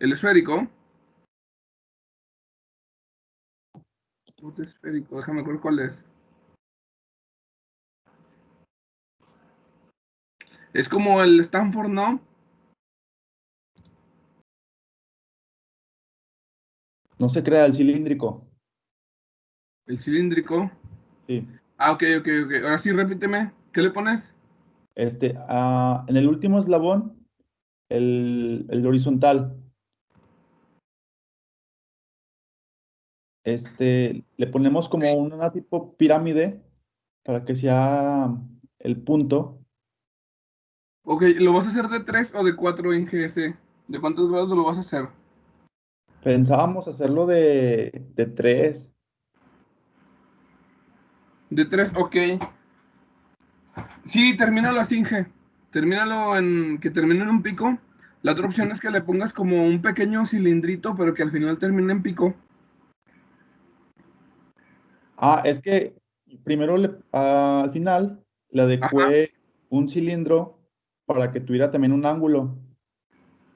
El esférico. Bote esférico, déjame ver cuál es. Es como el Stanford, ¿no? No se crea el cilíndrico. El cilíndrico. Sí. Ah, ok. Ahora sí, repíteme. ¿Qué le pones? En el último eslabón, el horizontal. Le ponemos como una tipo pirámide para que sea el punto. Ok, ¿lo vas a hacer de 3 o de 4 en GS? ¿De cuántos grados lo vas a hacer? Pensábamos hacerlo de 3. De 3, ok. Sí, termínalo así, Inge. Termínalo en que termine en un pico. La otra opción es que le pongas como un pequeño cilindrito, pero que al final termine en pico. Es que primero al final le Ajá, adecué un cilindro para que tuviera también un ángulo,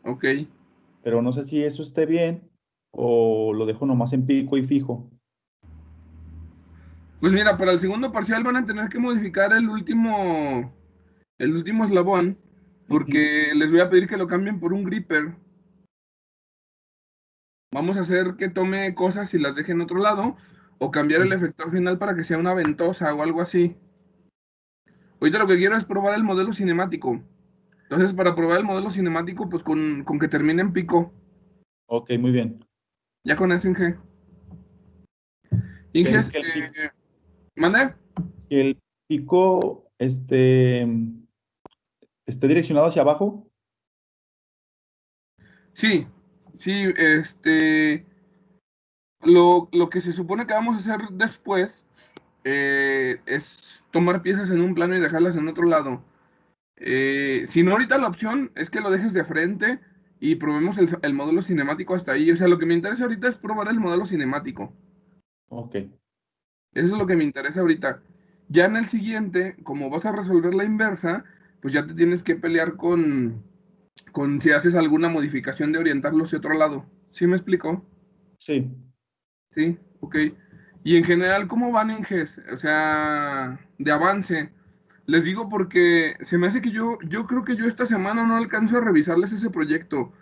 ok. pero no sé si eso esté bien o lo dejo nomás en pico y fijo. Pues mira, para el segundo parcial van a tener que modificar el último eslabón, Ujú. porque les voy a pedir que lo cambien por un gripper. Vamos a hacer que tome cosas y las deje en otro lado, o cambiar el efector final para que sea una ventosa o algo así. Ahorita lo que quiero es probar el modelo cinemático. Entonces, para probar el modelo cinemático, pues con que termine en pico. Ok, muy bien. Ya con eso, Inge. Que el, Inges, que el pi- ¿mande? que el pico esté direccionado hacia abajo. Sí, sí, lo que se supone que vamos a hacer después es tomar piezas en un plano y dejarlas en otro lado. Si no, ahorita la opción es que lo dejes de frente y probemos el modelo cinemático hasta ahí. O sea, lo que me interesa ahorita es probar el modelo cinemático. Ok. Eso es lo que me interesa ahorita. Ya en el siguiente, como vas a resolver la inversa, pues ya te tienes que pelear con si haces alguna modificación de orientarlo hacia otro lado. ¿Sí me explico? Sí. Sí, ok. Y en general, ¿cómo van en GES? O sea, de avance. Les digo porque se me hace que yo creo que yo esta semana no alcanzo a revisarles ese proyecto.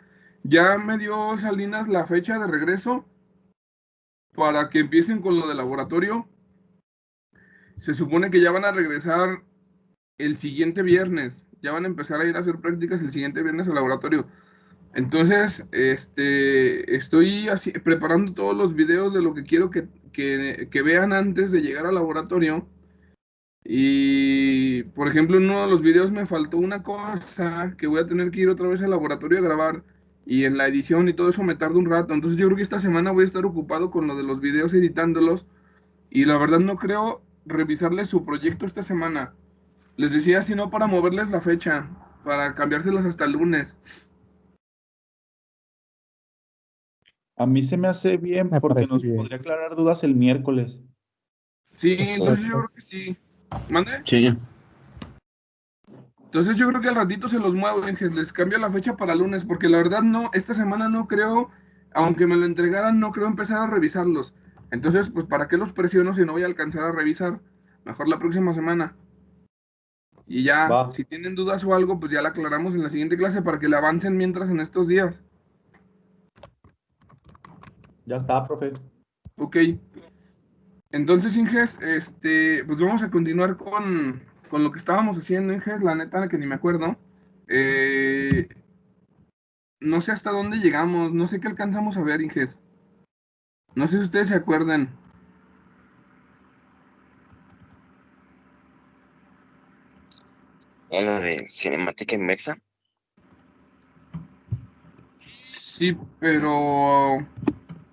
Ya me dio Salinas la fecha de regreso para que empiecen con lo del laboratorio. Se supone que ya van a regresar el siguiente viernes. Ya van a empezar a ir a hacer prácticas el siguiente viernes al laboratorio. Entonces, estoy preparando todos los videos de lo que quiero que vean antes de llegar al laboratorio. Y, por ejemplo, en uno de los videos me faltó una cosa que voy a tener que ir otra vez al laboratorio a grabar. Y en la edición y todo eso me tarda un rato. Entonces yo creo que esta semana voy a estar ocupado con lo de los videos editándolos. Y la verdad no creo revisarles su proyecto esta semana. Les decía, si no, para moverles la fecha, para cambiárselas hasta el lunes. A mí se me hace bien Me porque parece nos bien. podría aclarar dudas el miércoles. Sí, entonces yo Exacto. creo que sí. ¿Mande? Sí, Entonces yo creo que al ratito se los muevo, Inges, les cambio la fecha para lunes, porque la verdad no, esta semana no creo, aunque me lo entregaran, no creo empezar a revisarlos. Entonces, pues, ¿para qué los presiono si no voy a alcanzar a revisar? Mejor la próxima semana. Y ya, Va, si tienen dudas o algo, pues ya la aclaramos en la siguiente clase para que la avancen mientras en estos días. ya está, profe. Ok. Entonces, Inges, pues vamos a continuar con lo que estábamos haciendo, Inges, la neta que ni me acuerdo. Eh, no sé hasta dónde llegamos, no sé qué alcanzamos a ver, Inges. No sé si ustedes se acuerdan. en la de cinemática inversa. Sí, pero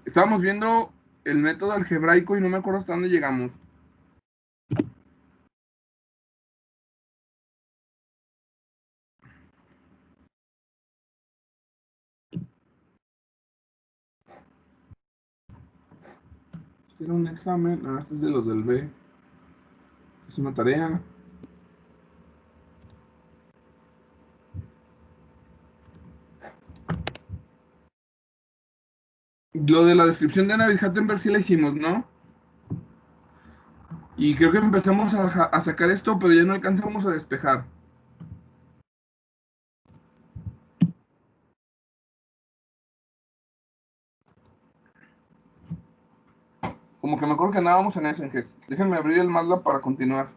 estábamos viendo el método algebraico y no me acuerdo hasta dónde llegamos. Este era un examen, este es de los del B. Es una tarea. Lo de la descripción de Navigattenberg sí la hicimos, ¿no? Y creo que empezamos a sacar esto, pero ya no alcanzamos a despejar. Como que me acuerdo que andábamos en SNGs. Déjenme abrir el MATLAB para continuar.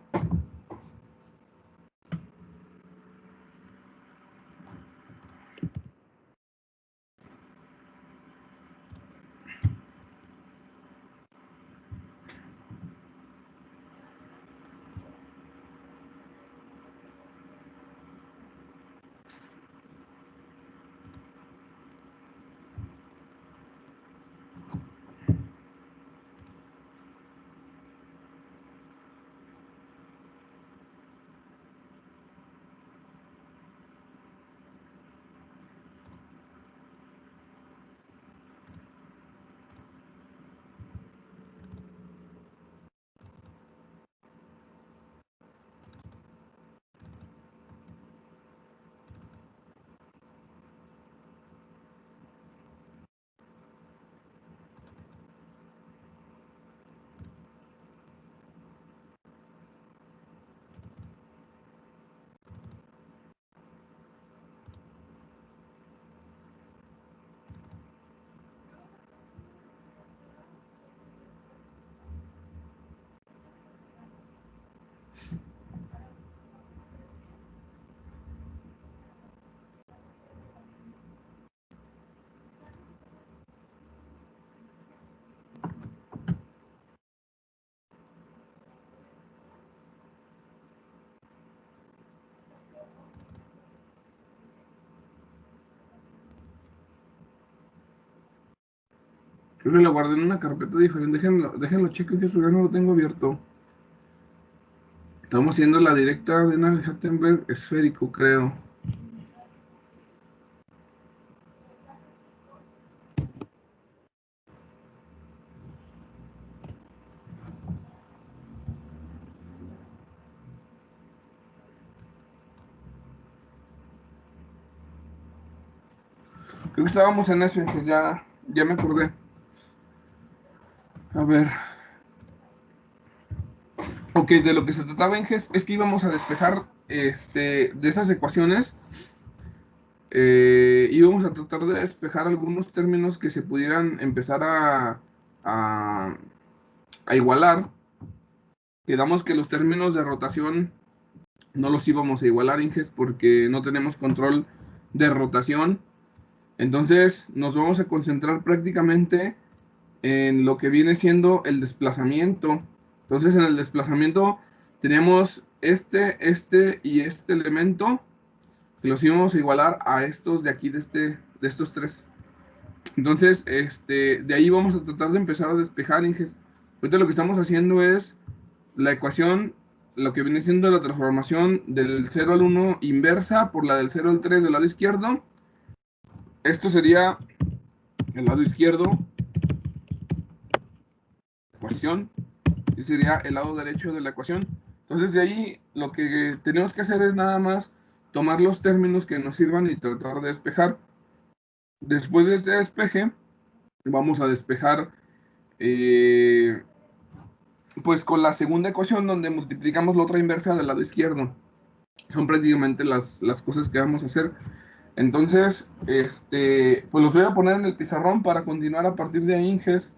Creo que lo guardé en una carpeta diferente. Déjenlo chequen que su lugar no lo tengo abierto. Estamos haciendo la directa de Navigattenberg esférico, creo. Creo que estábamos en eso, entonces ya me acordé. A ver. Ok, de lo que se trataba en GES es que íbamos a despejar de esas ecuaciones. Íbamos a tratar de despejar algunos términos que se pudieran empezar a, a igualar. Quedamos que los términos de rotación no los íbamos a igualar, Inges, porque no tenemos control de rotación. Entonces nos vamos a concentrar prácticamente en lo que viene siendo el desplazamiento. Entonces en el desplazamiento tenemos este y este elemento que los íbamos a igualar a estos de aquí, de estos tres. Entonces, de ahí vamos a tratar de empezar a despejar, Inges. Ahorita lo que estamos haciendo es la ecuación, lo que viene siendo la transformación del 0 al 1 inversa por la del 0 al 3 del lado izquierdo. Esto sería el lado izquierdo, ecuación, y sería el lado derecho de la ecuación. Entonces de ahí lo que tenemos que hacer es nada más tomar los términos que nos sirvan y tratar de despejar. Después de este despeje, vamos a despejar pues con la segunda ecuación donde multiplicamos la otra inversa del lado izquierdo. Son prácticamente las cosas que vamos a hacer. Entonces, pues los voy a poner en el pizarrón para continuar a partir de ahí, Inges.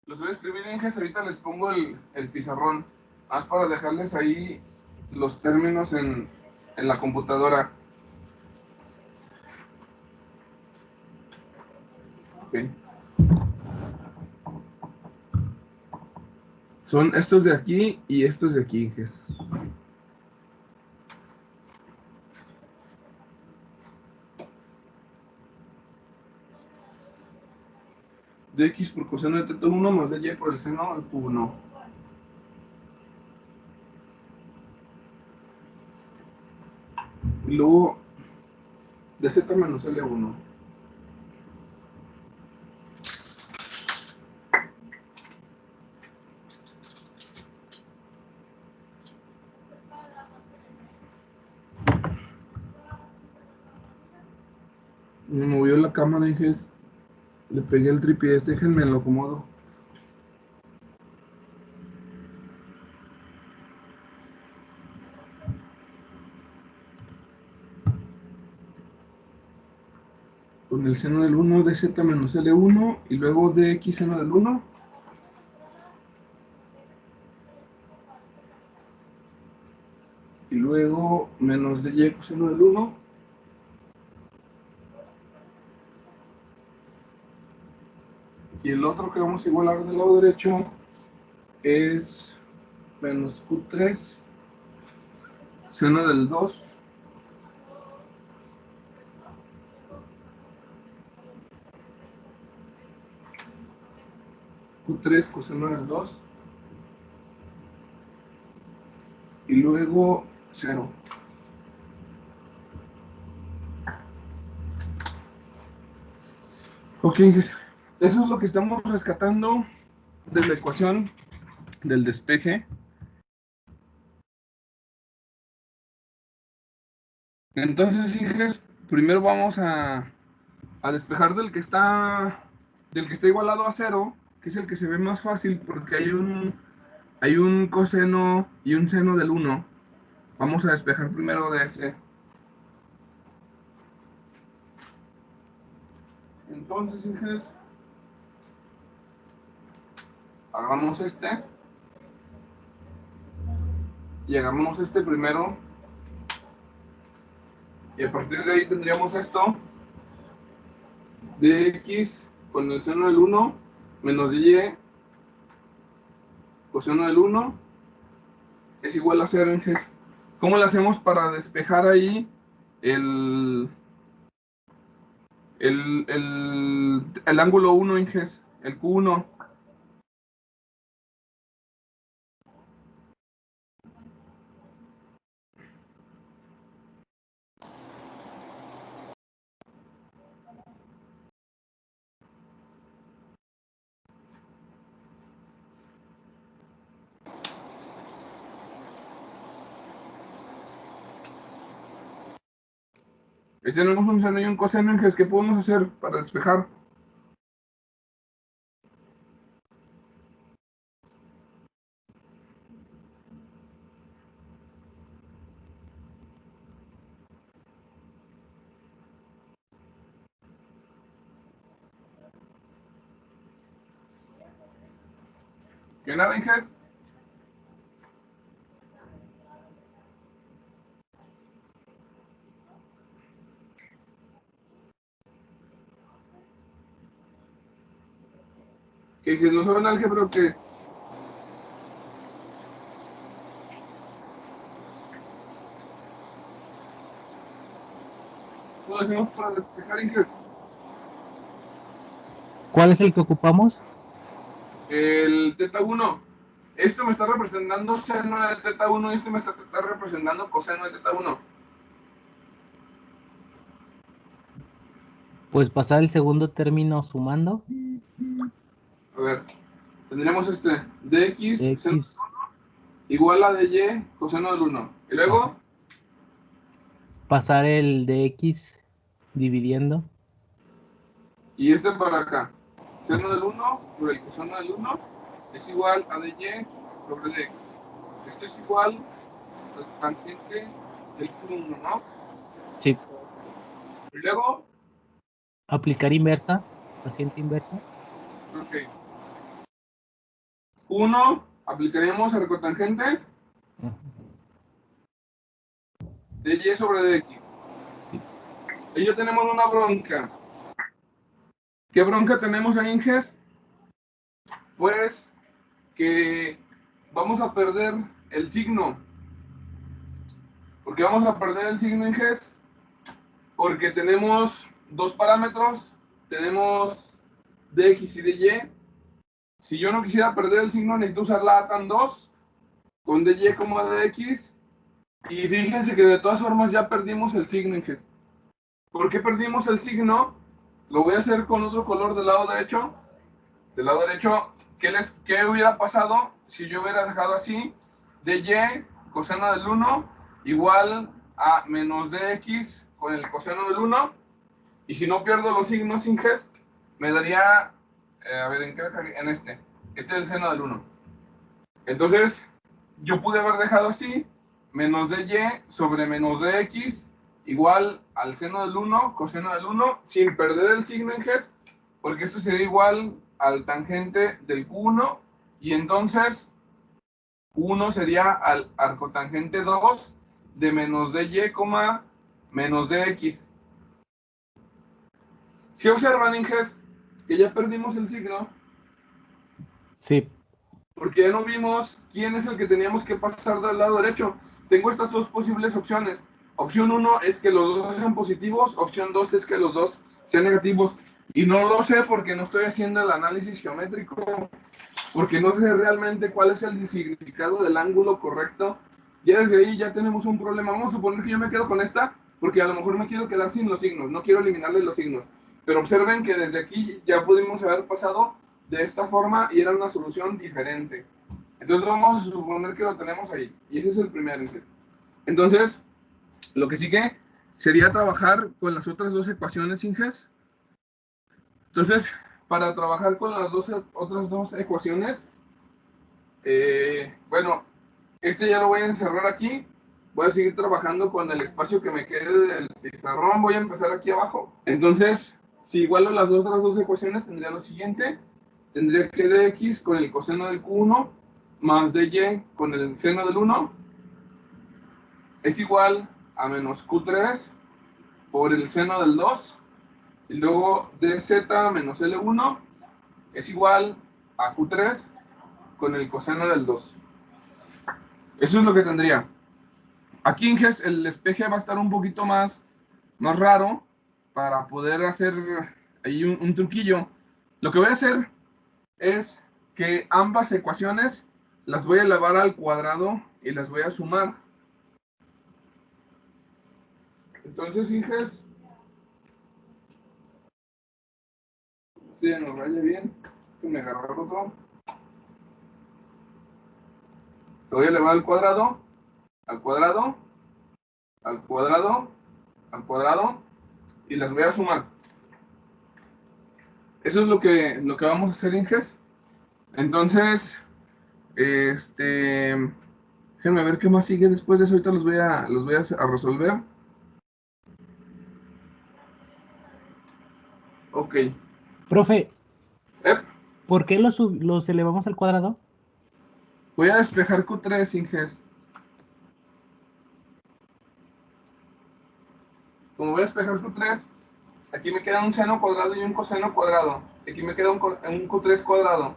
Los voy a escribir, Inges, ahorita les pongo el pizarrón. Más para dejarles ahí los términos en la computadora. Okay. Son estos de aquí y estos de aquí, Inges. De x por coseno de teta 1 más de y por el seno al cubo, no. Y luego dz menos L1. Me movió la cámara, dije, le pegué el tripié, déjenme lo acomodo. Con el seno del 1 de z menos L1 y luego de x seno del 1. Y luego menos de y coseno del 1. Y el otro que vamos a igualar del lado derecho es menos q3 seno del 2 q3 coseno del 2 y luego 0. Ok, eso es lo que estamos rescatando de la ecuación del despeje. Entonces, hijas, primero vamos a despejar del que está igualado a 0, que es el que se ve más fácil porque hay un coseno y un seno del 1. Vamos a despejar primero de ese. Entonces, hijas, hagamos este. Y hagamos este primero. Y a partir de ahí tendríamos esto. De x con el seno del 1 menos de y coseno del 1 es igual a 0, hijas. ¿Cómo lo hacemos para despejar ahí el ángulo 1, Inges? El Q1. Ahí tenemos un seno y un coseno, Inges. ¿Qué podemos hacer para despejar? ¿Qué nada, Inges? ¿Que Inges no saben álgebra o qué? ¿Cómo lo hacemos para despejar, Inges? ¿Cuál es el que ocupamos? El teta 1. Esto me está representando seno de teta 1 y este me está representando coseno de teta 1. Pues pasar el segundo término sumando. A ver, tendríamos este dx De seno X. igual a dy coseno del 1. Y luego, Pasar el de X dividiendo. y este para acá. Seno del 1 sobre el coseno del 1 es igual a dy sobre dx. Esto es igual al tangente del Q1, ¿no? Sí. Y luego, Aplicar inversa. Tangente inversa. ok. Q1, aplicaríamos el cotangente de y sobre dx. Sí. Y ya tenemos una bronca. ¿Qué bronca tenemos ahí, Inges? Pues que vamos a perder el signo. ¿Por qué vamos a perder el signo, Inges? Porque tenemos dos parámetros. Tenemos dx y dy. Si yo no quisiera perder el signo, necesito usar la ATAN 2 con dy como dx Y fíjense que de todas formas ya perdimos el signo, Inges. ¿Por qué perdimos el signo? Lo voy a hacer con otro color del lado derecho. Del lado derecho, ¿qué hubiera pasado si yo hubiera dejado así? dy coseno del 1 igual a menos dx con el coseno del 1. Y si no pierdo los signos, Inges, me daría, a ver, ¿en qué la cagué? En este. Este es el seno del 1. Entonces, yo pude haber dejado así, menos dy sobre menos dx igual al seno del 1, coseno del 1, sin perder el signo en G, porque esto sería igual al tangente del Q1, y entonces Q1 sería al arcotangente 2 de menos dy, menos dx. Si observan, Inges, que ya perdimos el signo, Sí. porque ya no vimos quién es el que teníamos que pasar del lado derecho. Tengo estas dos posibles opciones. Opción 1 es que los dos sean positivos, opción 2 es que los dos sean negativos. Y no lo sé porque no estoy haciendo el análisis geométrico, porque no sé realmente cuál es el significado del ángulo correcto. Ya desde ahí ya tenemos un problema. Vamos a suponer que yo me quedo con esta, porque a lo mejor me quiero quedar sin los signos, no quiero eliminarle los signos. Pero observen que desde aquí ya pudimos haber pasado de esta forma y era una solución diferente. Entonces vamos a suponer que lo tenemos ahí. Y ese es el primer ejemplo. Entonces, lo que sigue sería trabajar con las otras dos ecuaciones, Inges. Entonces, para trabajar con las otras dos ecuaciones, bueno, este ya lo voy a encerrar aquí. Voy a seguir trabajando con el espacio que me quede del pizarrón. Voy a empezar aquí abajo. Entonces, si igualo las otras dos ecuaciones, tendría lo siguiente. Tendría que dx con el coseno del q1 más dy con el seno del 1 es igual a menos q3 por el seno del 2. Y luego dz menos L1 es igual a q3 con el coseno del 2. Eso es lo que tendría. Aquí, Inges, el despeje va a estar un poquito más raro para poder hacer ahí un truquillo. Lo que voy a hacer es que ambas ecuaciones las voy a elevar al cuadrado y las voy a sumar. Entonces, Inges, si nos vaya bien, me agarrar otro. Lo voy a elevar al cuadrado, al cuadrado, al cuadrado, al cuadrado, y las voy a sumar. Eso es lo que vamos a hacer, Inges. Entonces, déjenme ver qué más sigue después de eso. Ahorita los voy a resolver. Ok. Profe, Ep, ¿por qué los elevamos al cuadrado? voy a despejar Q3, Inges. Como voy a despejar Q3, aquí me queda un seno cuadrado y un coseno cuadrado. Aquí me queda un Q3 cuadrado.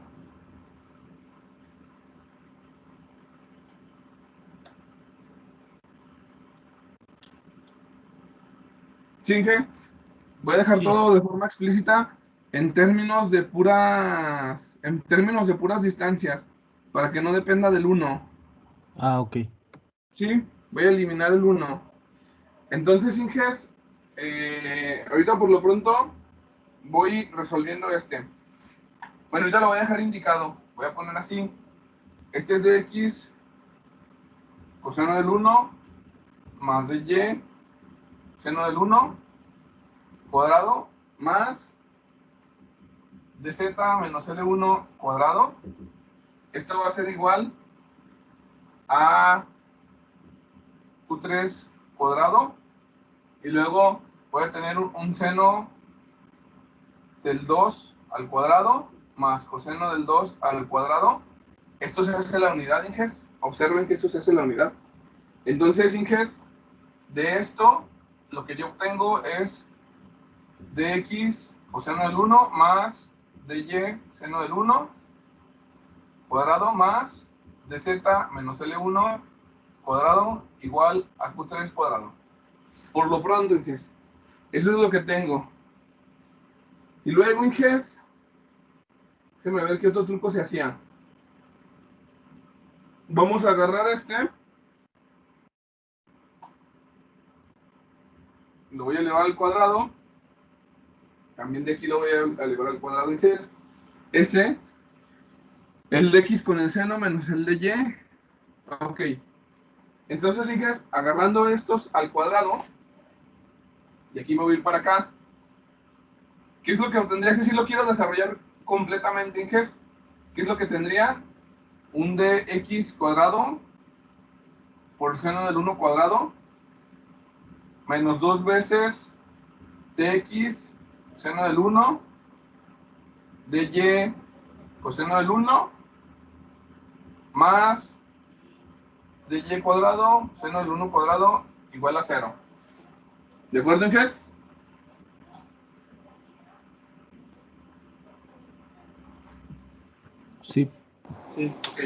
¿Sí, Inge? Voy a dejar Sí. todo de forma explícita en términos de puras distancias, para que no dependa del 1. Ah, ok. ¿Sí? Voy a eliminar el 1. Entonces, Inges, ahorita por lo pronto voy resolviendo este. Bueno, ahorita lo voy a dejar indicado. Voy a poner así. Este es de x coseno del 1 más de y seno del 1 cuadrado más de z menos L1 cuadrado. Esto va a ser igual a Q3 cuadrado. Y luego voy a tener un seno del 2 al cuadrado más coseno del 2 al cuadrado. Esto se hace la unidad, Inges. Observen que esto se hace la unidad. Entonces, Inges, de esto, lo que yo obtengo es dx coseno del 1 más dy seno del 1 cuadrado más dz menos L1 cuadrado igual a Q3 cuadrado. Por lo pronto, Inges, eso es lo que tengo. Y luego, Inges, déjame ver qué otro truco se hacía. Vamos a agarrar este lo voy a elevar al cuadrado. También de aquí lo voy a elevar al cuadrado en G. S, el de X con el seno menos el de Y. Ok. Entonces, Inges, agarrando estos al cuadrado, y aquí me voy a ir para acá, ¿qué es lo que obtendría si lo quiero desarrollar completamente, Inges? ¿Qué es lo que tendría? Un dx cuadrado por seno del 1 cuadrado menos 2 veces dx seno del 1 dy coseno del 1 más dy cuadrado seno del 1 cuadrado igual a 0. ¿De acuerdo, Inges? Sí. Sí. Ok.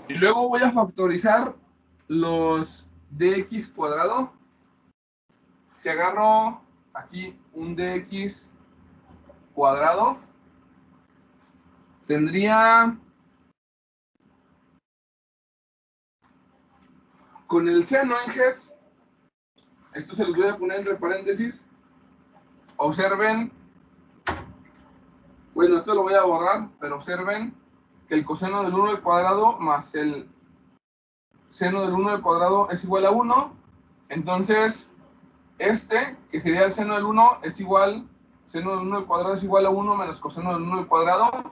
Y luego voy a factorizar los dx cuadrado. Si agarro aquí un dx cuadrado, tendría con el seno, Inges, esto se los voy a poner entre paréntesis. Observen, bueno, esto lo voy a borrar, pero observen que el coseno del 1 al cuadrado más el seno del 1 al cuadrado es igual a 1. Entonces, este, que sería el seno del 1, es igual, seno del 1 al cuadrado es igual a 1 menos coseno del 1 al cuadrado.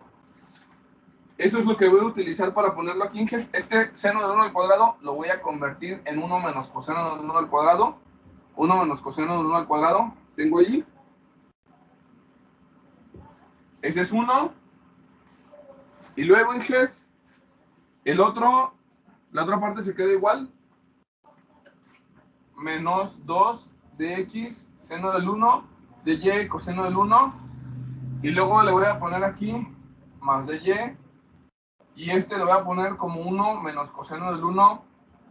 Eso es lo que voy a utilizar para ponerlo aquí, Inges. Este seno del 1 al cuadrado lo voy a convertir en 1 menos coseno del 1 al cuadrado. 1 menos coseno del 1 al cuadrado. Tengo ahí. Ese es 1. Y luego, Inges, el otro, la otra parte se queda igual. Menos 2 de x seno del 1 de y coseno del 1. Y luego le voy a poner aquí más de y. Y este lo voy a poner como 1 menos coseno del 1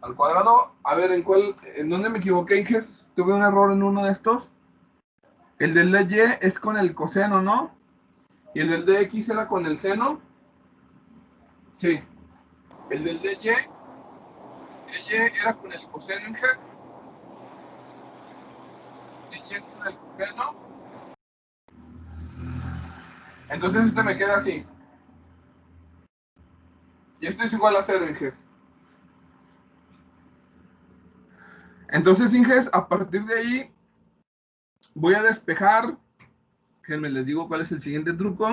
al cuadrado. A ver, ¿en dónde me equivoqué, Inges? Tuve un error en uno de estos. El del de y es con el coseno, ¿no? Y el del de x era con el seno. Sí. El del de y era con el coseno, Inges. De y es con el coseno. Entonces este me queda así. Y esto es igual a 0, Inges. Entonces, Inges, a partir de ahí voy a despejar. Déjenme les digo cuál es el siguiente truco.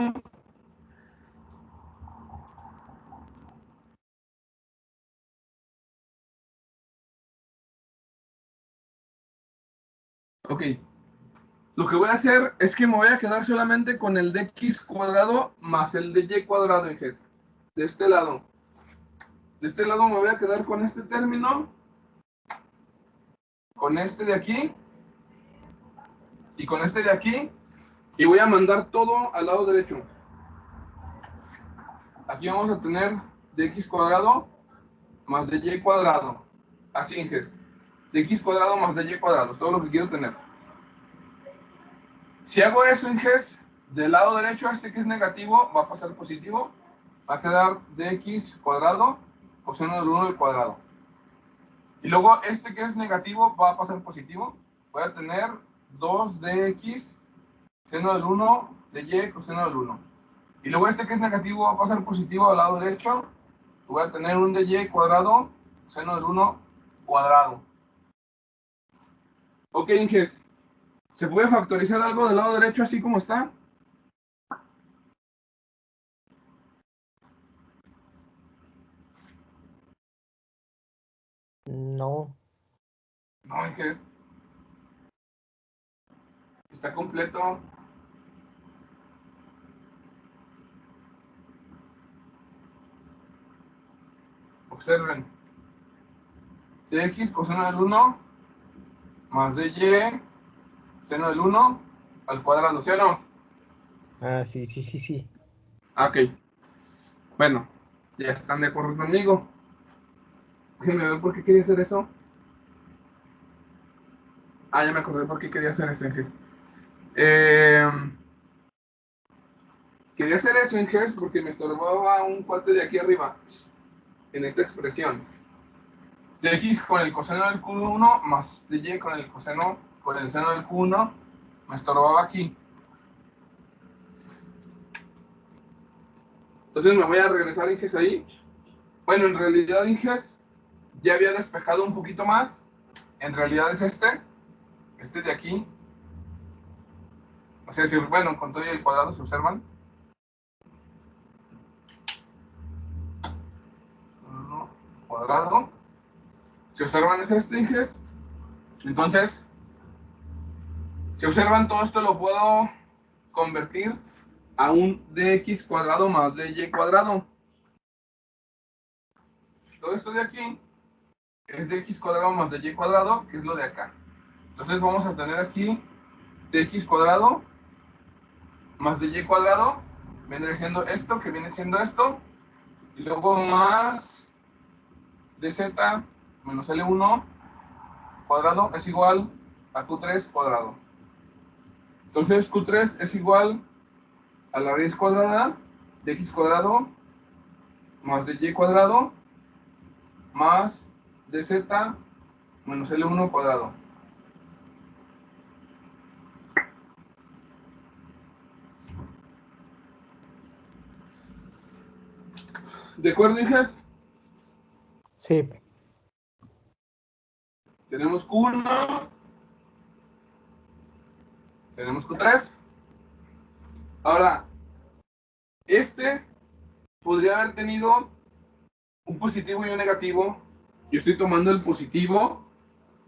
Ok. Lo que voy a hacer es que me voy a quedar solamente con el de x cuadrado más el de y cuadrado, Inges. De este lado. De este lado me voy a quedar con este término. Con este de aquí. Y con este de aquí. Y voy a mandar todo al lado derecho. Aquí vamos a tener de x cuadrado más de y cuadrado. Así, Inges. De x cuadrado más de y cuadrado. Es todo lo que quiero tener. Si hago eso, Inges, del lado derecho, este que es negativo va a pasar positivo. Va a quedar dx cuadrado coseno del 1 al cuadrado. Y luego este que es negativo va a pasar positivo. Voy a tener 2dx seno del 1 de y coseno del 1. Y luego este que es negativo va a pasar positivo al lado derecho. Voy a tener un de y cuadrado seno del 1 cuadrado. Ok, Inges. ¿Se puede factorizar algo del lado derecho así como está? No. No, Inges. Está completo. Observen. Dx coseno del 1 más de y seno del 1 al cuadrado, ¿sí o no? Ah, sí. Ok. Bueno, ya están de acuerdo conmigo. Déjenme ver por qué quería hacer eso. Ah, ya me acordé por qué quería hacer eso, Inges. Quería hacer eso, Inges, porque me estorbaba un cuate de aquí arriba. En esta expresión. De x con el coseno del q1 más de y con el coseno con el seno del Q1 me estorbaba aquí. Entonces me voy a regresar, Inges, ahí. Bueno, en realidad, Inges, ya había despejado un poquito más. En realidad es este de aquí. O sea, si, bueno, con todo y el cuadrado, ¿se observan? Cuadrado. Si observan es este, Inges. Entonces, si observan, todo esto lo puedo convertir a un dx cuadrado más dy cuadrado. Todo esto de aquí es dx cuadrado más dy cuadrado, que es lo de acá. Entonces vamos a tener aquí dx cuadrado más dy cuadrado, viene siendo esto, que viene siendo esto, y luego más dz menos L1 cuadrado es igual a Q3 cuadrado. Entonces Q3 es igual a la raíz cuadrada de x cuadrado más de y cuadrado más dz menos L1 cuadrado. ¿De acuerdo, hijas? Sí. Tenemos Q1, tenemos Q3. Ahora, este podría haber tenido un positivo y un negativo. Yo estoy tomando el positivo.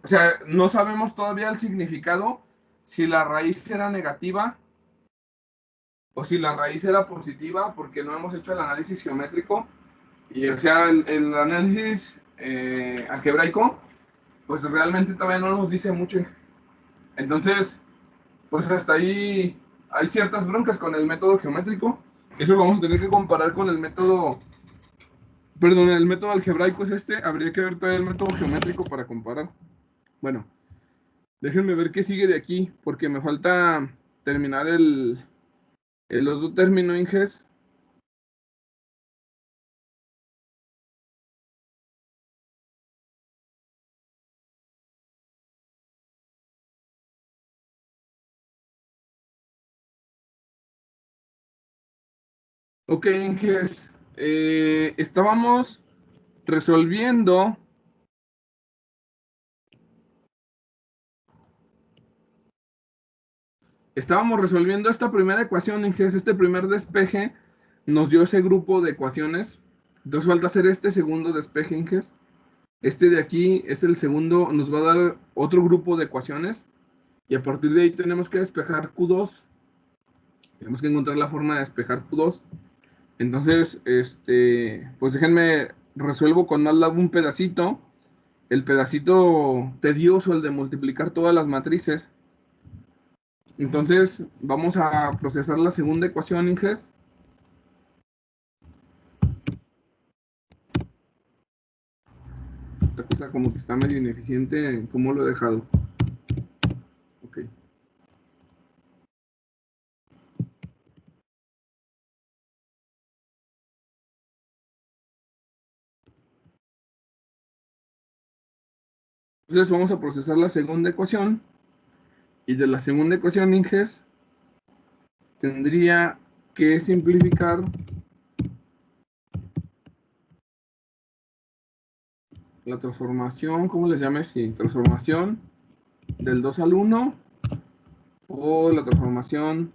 O sea, no sabemos todavía el significado, si la raíz era negativa o si la raíz era positiva, porque no hemos hecho el análisis geométrico. Y o sea, el análisis algebraico, pues realmente todavía no nos dice mucho. Entonces, pues hasta ahí hay ciertas broncas con el método geométrico. Eso lo vamos a tener que comparar con el método, perdón, el método algebraico es este. Habría que ver todavía el método geométrico para comparar. Bueno, déjenme ver qué sigue de aquí, porque me falta terminar el otro término, Inges. Ok, Inges, estábamos resolviendo esta primera ecuación, Inges. Este primer despeje nos dio ese grupo de ecuaciones. Entonces falta hacer este segundo despeje, Inges. Este de aquí es el segundo, nos va a dar otro grupo de ecuaciones. Y a partir de ahí tenemos que despejar Q2. Tenemos que encontrar la forma de despejar Q2. Entonces, pues déjenme, resuelvo con MATLAB un pedacito. El pedacito tedioso, el de multiplicar todas las matrices. Entonces, vamos a procesar la segunda ecuación, Inges. Esta cosa como que está medio ineficiente. ¿Cómo lo he dejado? Ok. Entonces vamos a procesar la segunda ecuación. Y de la segunda ecuación, Inges, tendría que simplificar la transformación, ¿cómo les llame? Sí, transformación del 2 al 1 o la transformación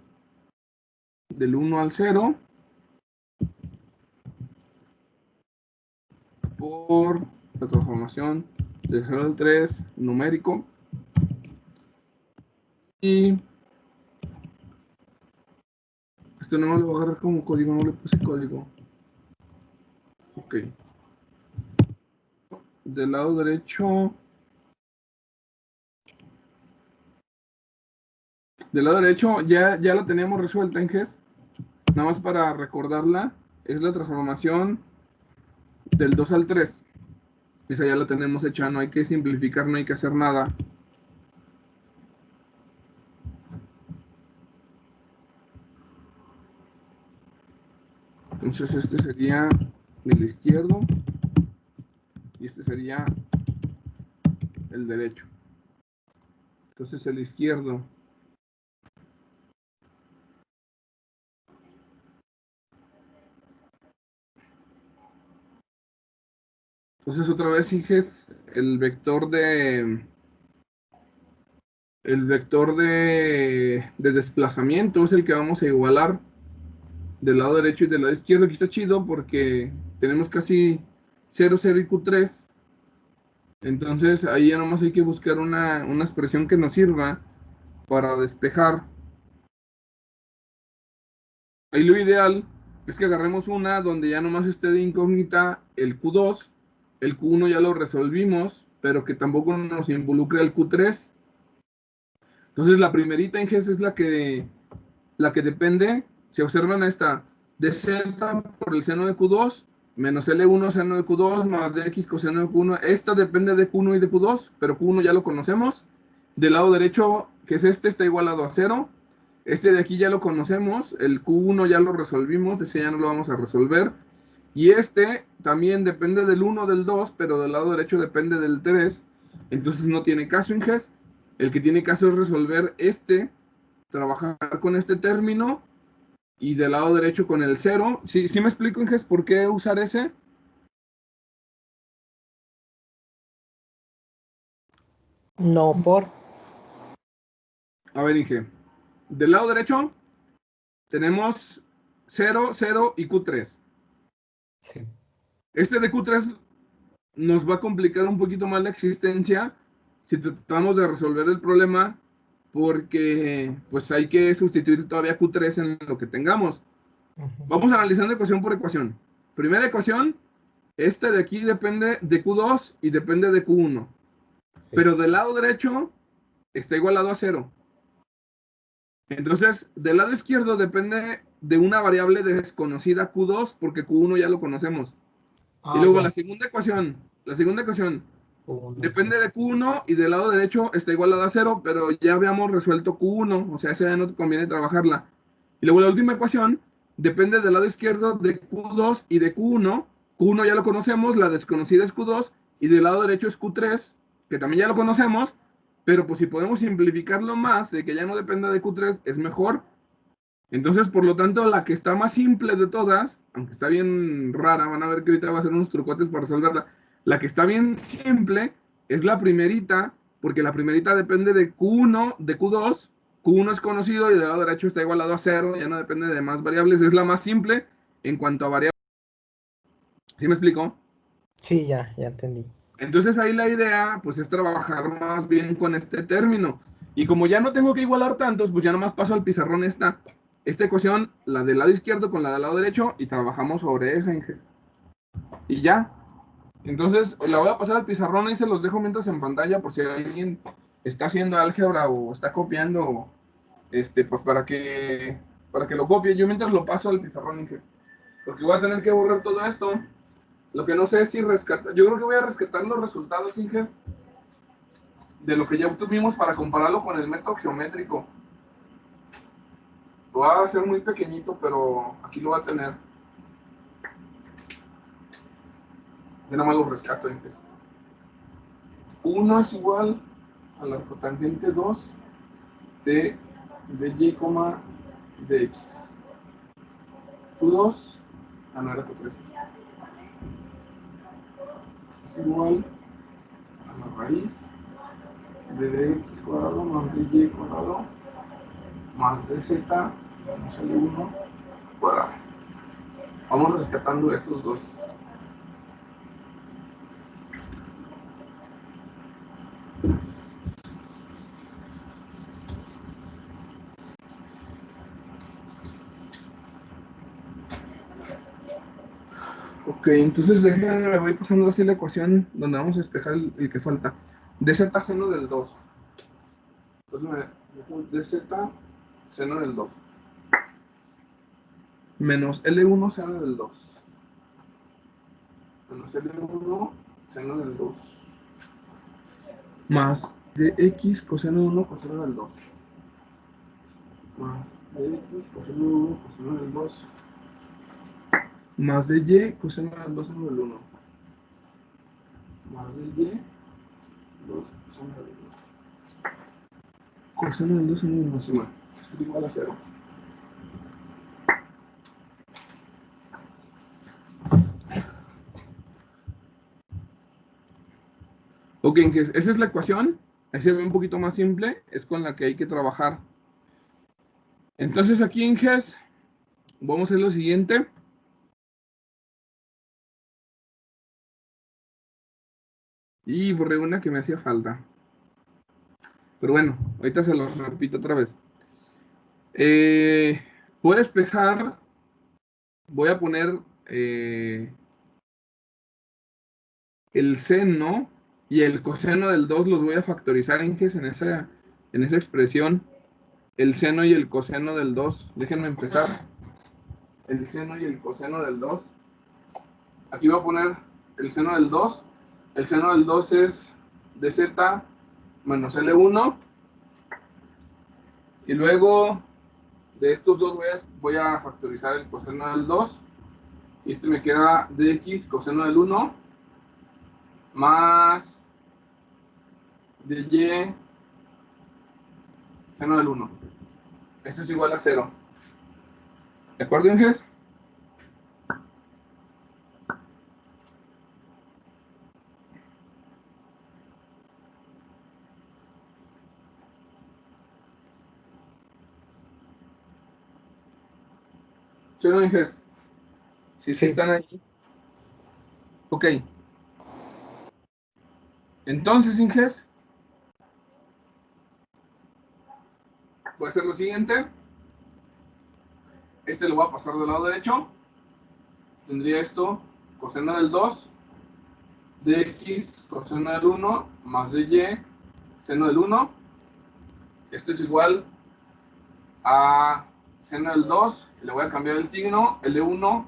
del 1 al 0 por la transformación del 0 al 3 numérico. Y esto no me lo voy a agarrar como código, no le puse código. Ok. Del lado derecho. Del lado derecho ya la teníamos resuelta, Inges. Nada más para recordarla, es la transformación del 2 al 3. Esa ya la tenemos hecha, no hay que simplificar, no hay que hacer nada. Entonces este sería el izquierdo y este sería el derecho. Entonces el izquierdo. Entonces otra vez fijes el vector de desplazamiento es el que vamos a igualar del lado derecho y del lado izquierdo. Aquí está chido porque tenemos casi 0, 0 y Q3. Entonces ahí ya nomás hay que buscar una expresión que nos sirva para despejar. Ahí lo ideal es que agarremos una donde ya nomás esté de incógnita el Q2. El Q1 ya lo resolvimos, pero que tampoco nos involucre el Q3. Entonces la primerita en GES es la que depende, si observan esta, de z por el seno de Q2, menos L1 seno de Q2, más dx coseno de Q1. Esta depende de Q1 y de Q2, pero Q1 ya lo conocemos. Del lado derecho, que es este, está igualado a 0. Este de aquí ya lo conocemos, el Q1 ya lo resolvimos, ese ya no lo vamos a resolver. Y este también depende del 1 del 2, pero del lado derecho depende del 3. Entonces no tiene caso en GES. El que tiene caso es resolver este, trabajar con este término, y del lado derecho con el 0. ¿Sí me explico, Inges, por qué usar ese? No por. A ver, Inge. Del lado derecho tenemos 0, 0 y Q3. Sí. Este de Q3 nos va a complicar un poquito más la existencia si tratamos de resolver el problema, porque pues hay que sustituir todavía Q3 en lo que tengamos. Vamos analizando ecuación por ecuación. Primera ecuación, este de aquí depende de Q2 y depende de Q1. Sí. Pero del lado derecho está igualado a 0. Entonces, del lado izquierdo depende de una variable desconocida Q2, porque Q1 ya lo conocemos. Y luego ya. La segunda ecuación depende de Q1 y del lado derecho está igualado a 0, pero ya habíamos resuelto Q1, o sea, esa ya no te conviene trabajarla. Y luego la última ecuación depende del lado izquierdo de Q2 y de Q1. Q1 ya lo conocemos, la desconocida es Q2, y del lado derecho es Q3, que también ya lo conocemos, pero pues si podemos simplificarlo más, de que ya no dependa de Q3, es mejor. Entonces, por lo tanto, la que está más simple de todas, aunque está bien rara, van a ver que ahorita va a hacer unos trucotes para resolverla, la que está bien simple es la primerita, porque la primerita depende de Q1, de Q2, Q1 es conocido y del lado derecho está igualado a 0, ya no depende de más variables, es la más simple en cuanto a variables. ¿Sí me explico? Sí, ya entendí. Entonces ahí la idea pues es trabajar más bien con este término. Y como ya no tengo que igualar tantos, pues ya nomás paso al pizarrón esta ecuación, la del lado izquierdo con la del lado derecho, y trabajamos sobre esa, Inges. Y ya. Entonces la voy a pasar al pizarrón y se los dejo mientras en pantalla por si alguien está haciendo álgebra o está copiando, pues para que lo copie. Yo mientras lo paso al pizarrón, Inges. Porque voy a tener que borrar todo esto. Lo que no sé es si rescatar. Yo creo que voy a rescatar los resultados, Inge, de lo que ya obtuvimos para compararlo con el método geométrico. Lo va a hacer muy pequeñito, pero aquí lo va a tener. Yo nada más lo rescato, Inge. 1 es igual a la cotangente 2 de y, de x. Q2, no era Q3. Es igual a la raíz de dx cuadrado más de y cuadrado más de z menos L1 cuadrado. Vamos rescatando esos dos. Ok, entonces déjenme, me voy pasando así la ecuación donde vamos a despejar el que falta. dz seno del 2. Entonces me dejo dz seno del 2. Menos L1 seno del 2. Menos L1 seno del 2. Más dx coseno de 1 coseno del 2. Más dx coseno de 1 coseno del 2. Más de y coseno del 2 seno del 1. Más de y 2 coseno del 2. Coseno del 2 seno del 1, sí, bueno. Esto es igual a 0. Ok, esa es la ecuación. Ahí se ve un poquito más simple. Es con la que hay que trabajar. Entonces aquí en GES vamos a hacer lo siguiente. Y borré una que me hacía falta. Pero bueno, ahorita se los repito otra vez. Voy a despejar. Voy a poner el seno y el coseno del 2 los voy a factorizar en esa expresión. El seno y el coseno del 2. Déjenme empezar. El seno y el coseno del 2. Aquí voy a poner el seno del 2. El seno del 2 es dz menos L1. Y luego de estos dos voy a factorizar el coseno del 2. Y este me queda dx coseno del 1 más dy seno del 1. Esto es igual a 0. ¿De acuerdo, Inges? ¿Sí o no, Inges? Sí, sí están ahí. Ok. Entonces, Inges, voy a hacer lo siguiente. Este lo voy a pasar del lado derecho. Tendría esto, coseno del 2, dx coseno del 1 más dy seno del 1. Esto es igual a seno del 2. Le voy a cambiar el signo, L1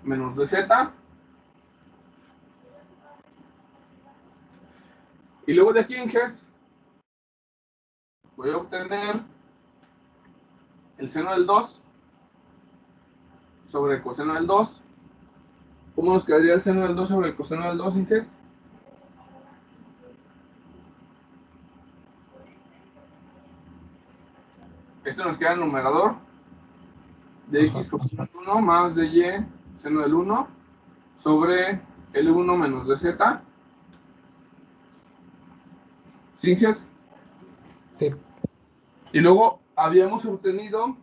menos dz. Y luego de aquí, Inges, voy a obtener el seno del 2 sobre el coseno del 2. ¿Cómo nos quedaría el seno del 2 sobre el coseno del 2, Inges? Esto nos queda en numerador de x coseno del 1 más de y seno del 1 sobre L1 menos dz. ¿Sí, Inges? Sí. Y luego habíamos obtenido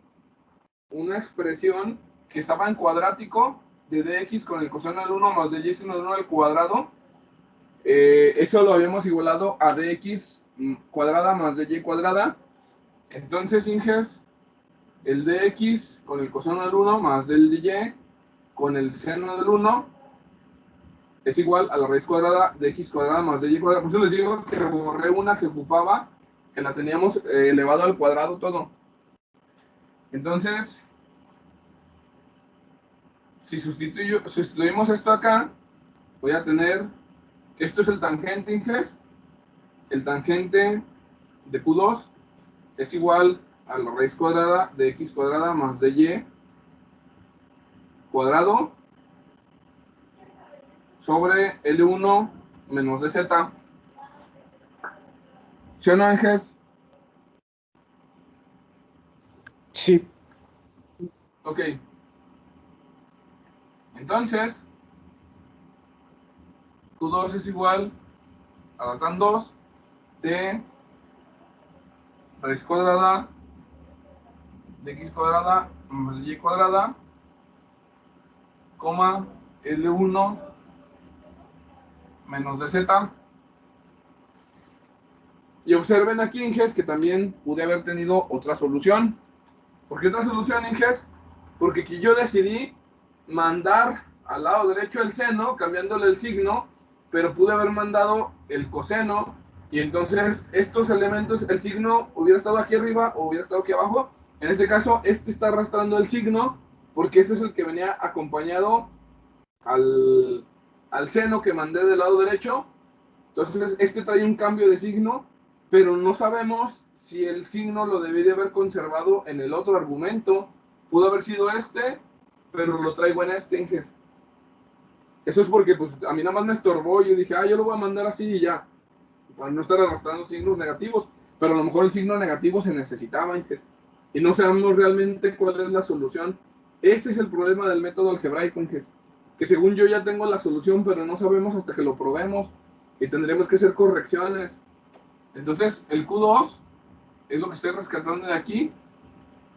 una expresión que estaba en cuadrático de dx con el coseno del 1 más de y seno del 1 al cuadrado. Eso lo habíamos igualado a dx cuadrada más de y cuadrada. Entonces, Inges, el dx con el coseno del 1 más del dy con el seno del 1 es igual a la raíz cuadrada de x cuadrada más de y cuadrada. Por eso les digo que borré una que ocupaba, que la teníamos elevado al cuadrado todo. Entonces, si sustituimos esto acá, voy a tener, esto es el tangente, Inges. El tangente de Q2 es igual a la raíz cuadrada de x cuadrada más de y cuadrado sobre L1 menos dz. ¿Sí o no, Inges? Sí. Ok. Entonces, Q2 es igual a la tan 2 de raíz cuadrada de x cuadrada más y cuadrada, coma L1 menos dz. Y observen aquí, Inges, que también pude haber tenido otra solución. ¿Por qué otra solución, Inges? Porque aquí yo decidí mandar al lado derecho el seno, cambiándole el signo, pero pude haber mandado el coseno, y entonces estos elementos, el signo hubiera estado aquí arriba o hubiera estado aquí abajo. En este caso, este está arrastrando el signo, porque este es el que venía acompañado al seno que mandé del lado derecho. Entonces, este trae un cambio de signo, pero no sabemos si el signo lo debí de haber conservado en el otro argumento. Pudo haber sido este, pero lo traigo en este, Inges. Eso es porque pues, a mí nada más me estorbó. Yo dije, yo lo voy a mandar así y ya, para no estar arrastrando signos negativos. pero a lo mejor el signo negativo se necesitaba, Inges, y no sabemos realmente cuál es la solución. Ese es el problema del método algebraico, Inges, que según yo ya tengo la solución, pero no sabemos hasta que lo probemos y tendremos que hacer correcciones. Entonces, el Q2 es lo que estoy rescatando de aquí,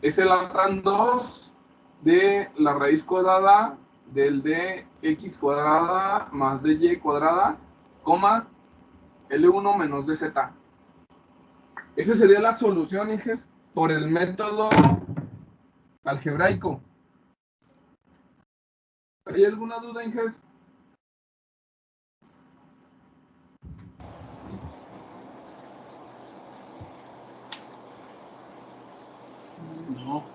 es el tan 2 de la raíz cuadrada del dx cuadrada más dy cuadrada, coma, L1 menos dz. Esa sería la solución, Inges, por el método algebraico. ¿Hay alguna duda, Inges? No.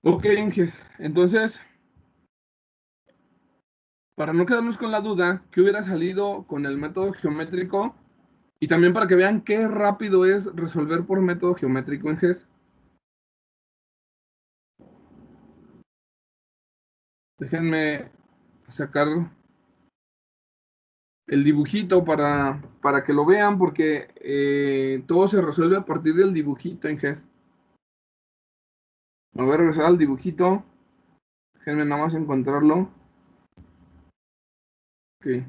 Ok, Inges. Entonces, para no quedarnos con la duda, ¿qué hubiera salido con el método geométrico? Y también para que vean qué rápido es resolver por método geométrico, Inges. Déjenme sacar el dibujito para que lo vean, porque todo se resuelve a partir del dibujito, Inges. Me voy a regresar al dibujito. Déjenme nada más encontrarlo. Ok.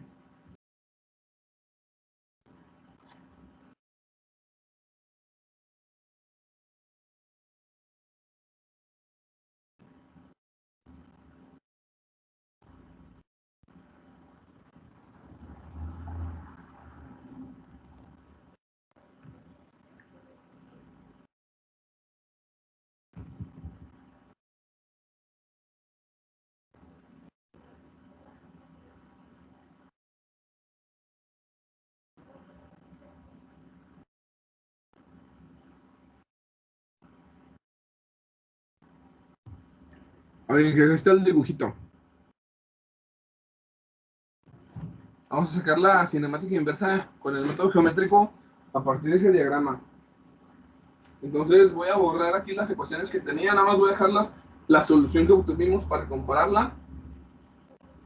A ver, Inges, ahí está el dibujito. Vamos a sacar la cinemática inversa con el método geométrico a partir de ese diagrama. Entonces voy a borrar aquí las ecuaciones que tenía, nada más voy a dejar la solución que obtuvimos para compararla.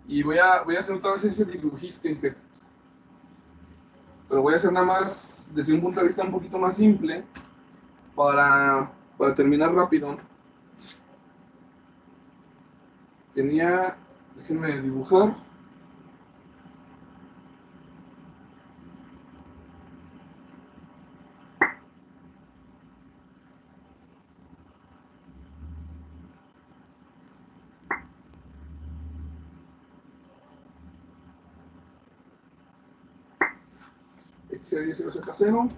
Y voy a hacer otra vez ese dibujito, Inges. Pero voy a hacer nada más desde un punto de vista un poquito más simple para terminar rápido. Déjenme dibujar. X sería 0 saca 0.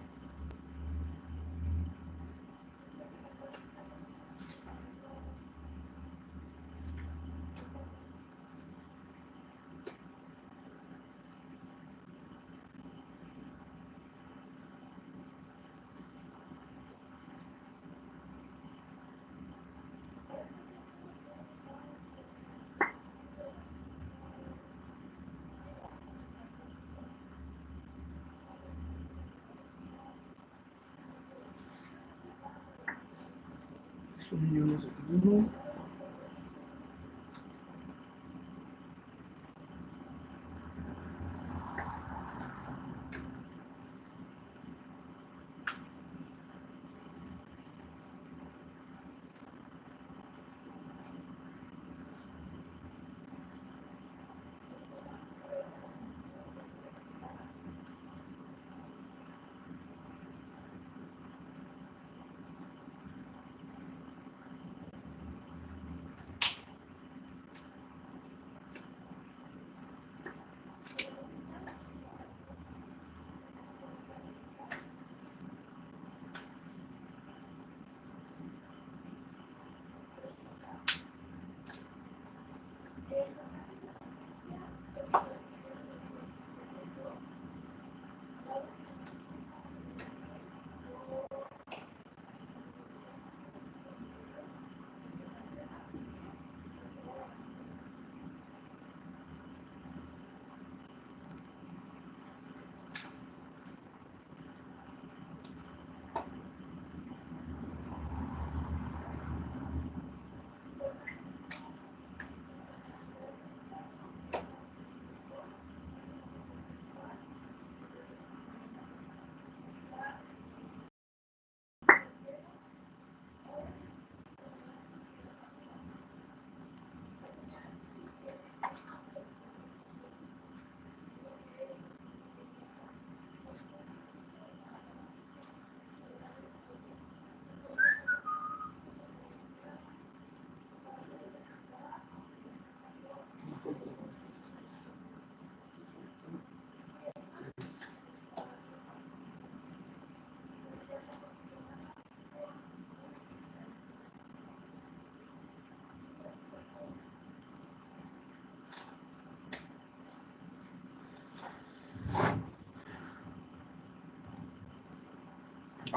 Son millones de 1.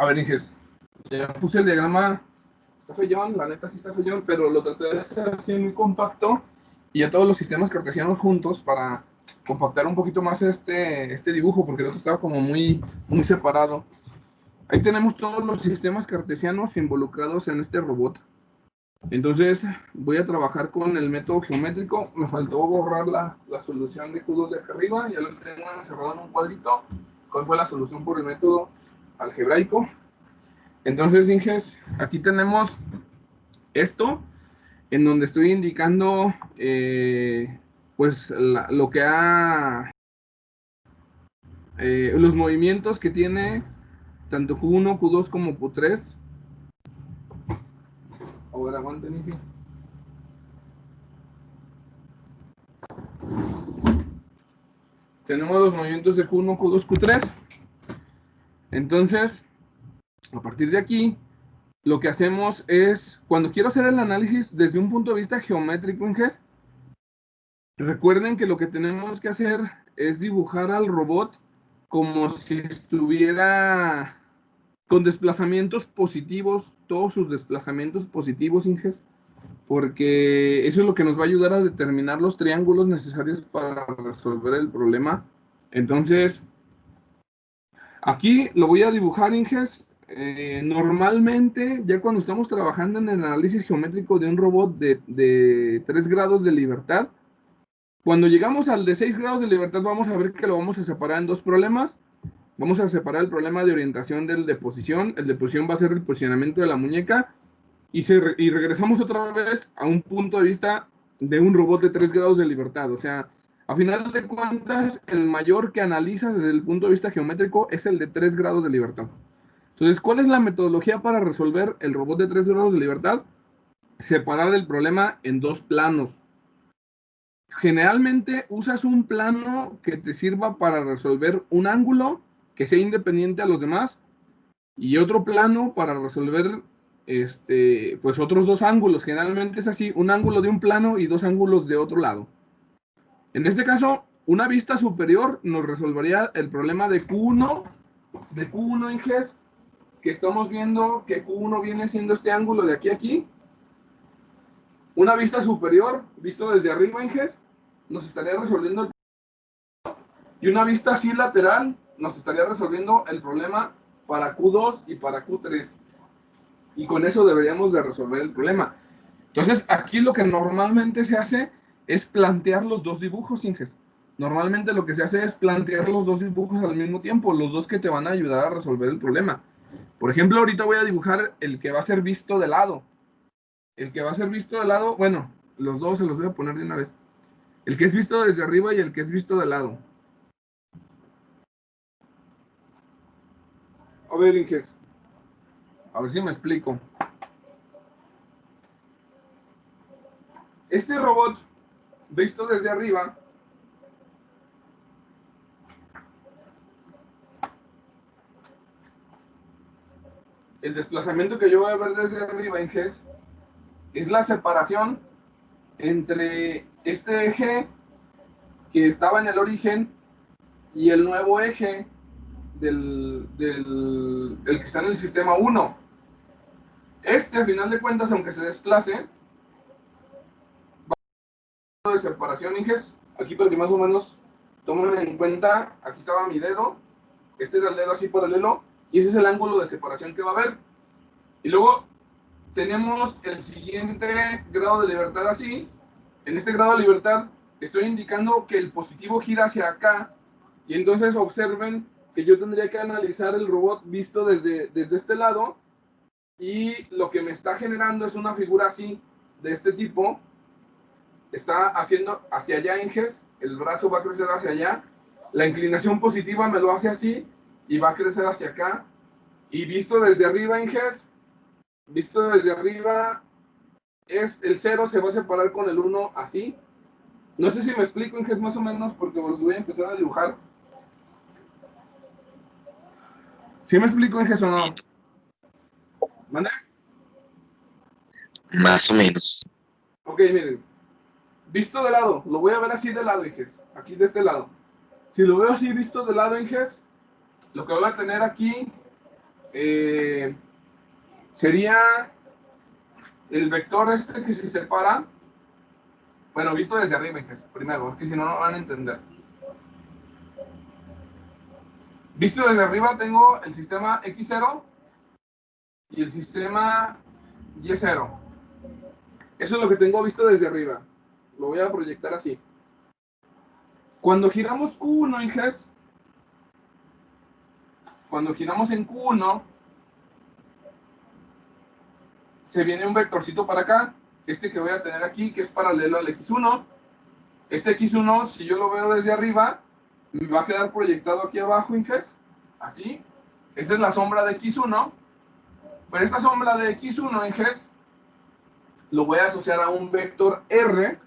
A ver, Inges, ya puse el diagrama. Está feyón, la neta sí está feyón, pero lo traté de hacer así muy compacto y ya todos los sistemas cartesianos juntos para compactar un poquito más este dibujo, porque el otro estaba como muy separado. Ahí tenemos todos los sistemas cartesianos involucrados en este robot. Entonces voy a trabajar con el método geométrico. Me faltó borrar la solución de Q2 de acá arriba. Ya lo tengo encerrado en un cuadrito. ¿Cuál fue la solución por el método algebraico? Entonces, Inges, aquí tenemos esto, en donde estoy indicando pues lo que los movimientos que tiene tanto Q1, Q2 como Q3. A ver, aguanten, Inges. Tenemos los movimientos de Q1, Q2, Q3. Entonces, a partir de aquí, lo que hacemos es, cuando quiero hacer el análisis desde un punto de vista geométrico, Inges, recuerden que lo que tenemos que hacer es dibujar al robot como si estuviera con desplazamientos positivos, todos sus desplazamientos positivos, Inges, porque eso es lo que nos va a ayudar a determinar los triángulos necesarios para resolver el problema. Entonces, aquí lo voy a dibujar, Inges. Normalmente, ya cuando estamos trabajando en el análisis geométrico de un robot de 3 grados de libertad, cuando llegamos al de 6 grados de libertad, vamos a ver que lo vamos a separar en dos problemas. Vamos a separar el problema de orientación del de posición. El de posición va a ser el posicionamiento de la muñeca. Y regresamos otra vez a un punto de vista de un robot de 3 grados de libertad. O sea, a final de cuentas, el mayor que analizas desde el punto de vista geométrico es el de 3 grados de libertad. Entonces, ¿cuál es la metodología para resolver el robot de 3 grados de libertad? Separar el problema en dos planos. Generalmente usas un plano que te sirva para resolver un ángulo que sea independiente a los demás y otro plano para resolver pues otros dos ángulos. Generalmente es así, un ángulo de un plano y dos ángulos de otro lado. En este caso, una vista superior nos resolvería el problema de Q1 en GES, que estamos viendo que Q1 viene siendo este ángulo de aquí a aquí. Una vista superior, visto desde arriba en GES, nos estaría resolviendo el problema. Y una vista así lateral nos estaría resolviendo el problema para Q2 y para Q3. Y con eso deberíamos de resolver el problema. Entonces, aquí lo que normalmente se hace es plantear los dos dibujos, Inges. Normalmente lo que se hace es plantear los dos dibujos al mismo tiempo, los dos que te van a ayudar a resolver el problema. Por ejemplo, ahorita voy a dibujar el que va a ser visto de lado. El que va a ser visto de lado, bueno, los dos se los voy a poner de una vez. El que es visto desde arriba y el que es visto de lado. A ver, Inges. A ver si me explico. Este robot, visto desde arriba, el desplazamiento que yo voy a ver desde arriba, Inges, es la separación entre este eje que estaba en el origen y el nuevo eje el que está en el sistema 1. A final de cuentas, aunque se desplace, va de separación, Inges. Aquí para que más o menos tomen en cuenta, aquí estaba mi dedo, este era el dedo así paralelo, y ese es el ángulo de separación que va a haber. Y luego tenemos el siguiente grado de libertad así. En este grado de libertad estoy indicando que el positivo gira hacia acá, y entonces observen que yo tendría que analizar el robot visto desde este lado, y lo que me está generando es una figura así, de este tipo. Está haciendo hacia allá, Inges, el brazo va a crecer hacia allá, la inclinación positiva me lo hace así, y va a crecer hacia acá, y visto desde arriba, Inges, visto desde arriba, el 0 se va a separar con el 1 así. No sé si me explico, Inges, más o menos, porque os voy a empezar a dibujar. ¿Sí me explico, Inges, o no? ¿Vale? Más o menos. Ok, miren. Visto de lado, lo voy a ver así de lado, Inges. Aquí de este lado. Si lo veo así visto de lado, Inges, lo que voy a tener aquí sería el vector este que se separa. Bueno, visto desde arriba, primero, es que si no, no van a entender. Visto desde arriba tengo el sistema X0 y el sistema Y0. Eso es lo que tengo visto desde arriba. Lo voy a proyectar así. Cuando giramos Q1, Inges, cuando giramos en Q1, se viene un vectorcito para acá, este que voy a tener aquí, que es paralelo al X1. Este X1, si yo lo veo desde arriba, me va a quedar proyectado aquí abajo, Inges, así. Esta es la sombra de X1, pero esta sombra de X1, Inges, lo voy a asociar a un vector R,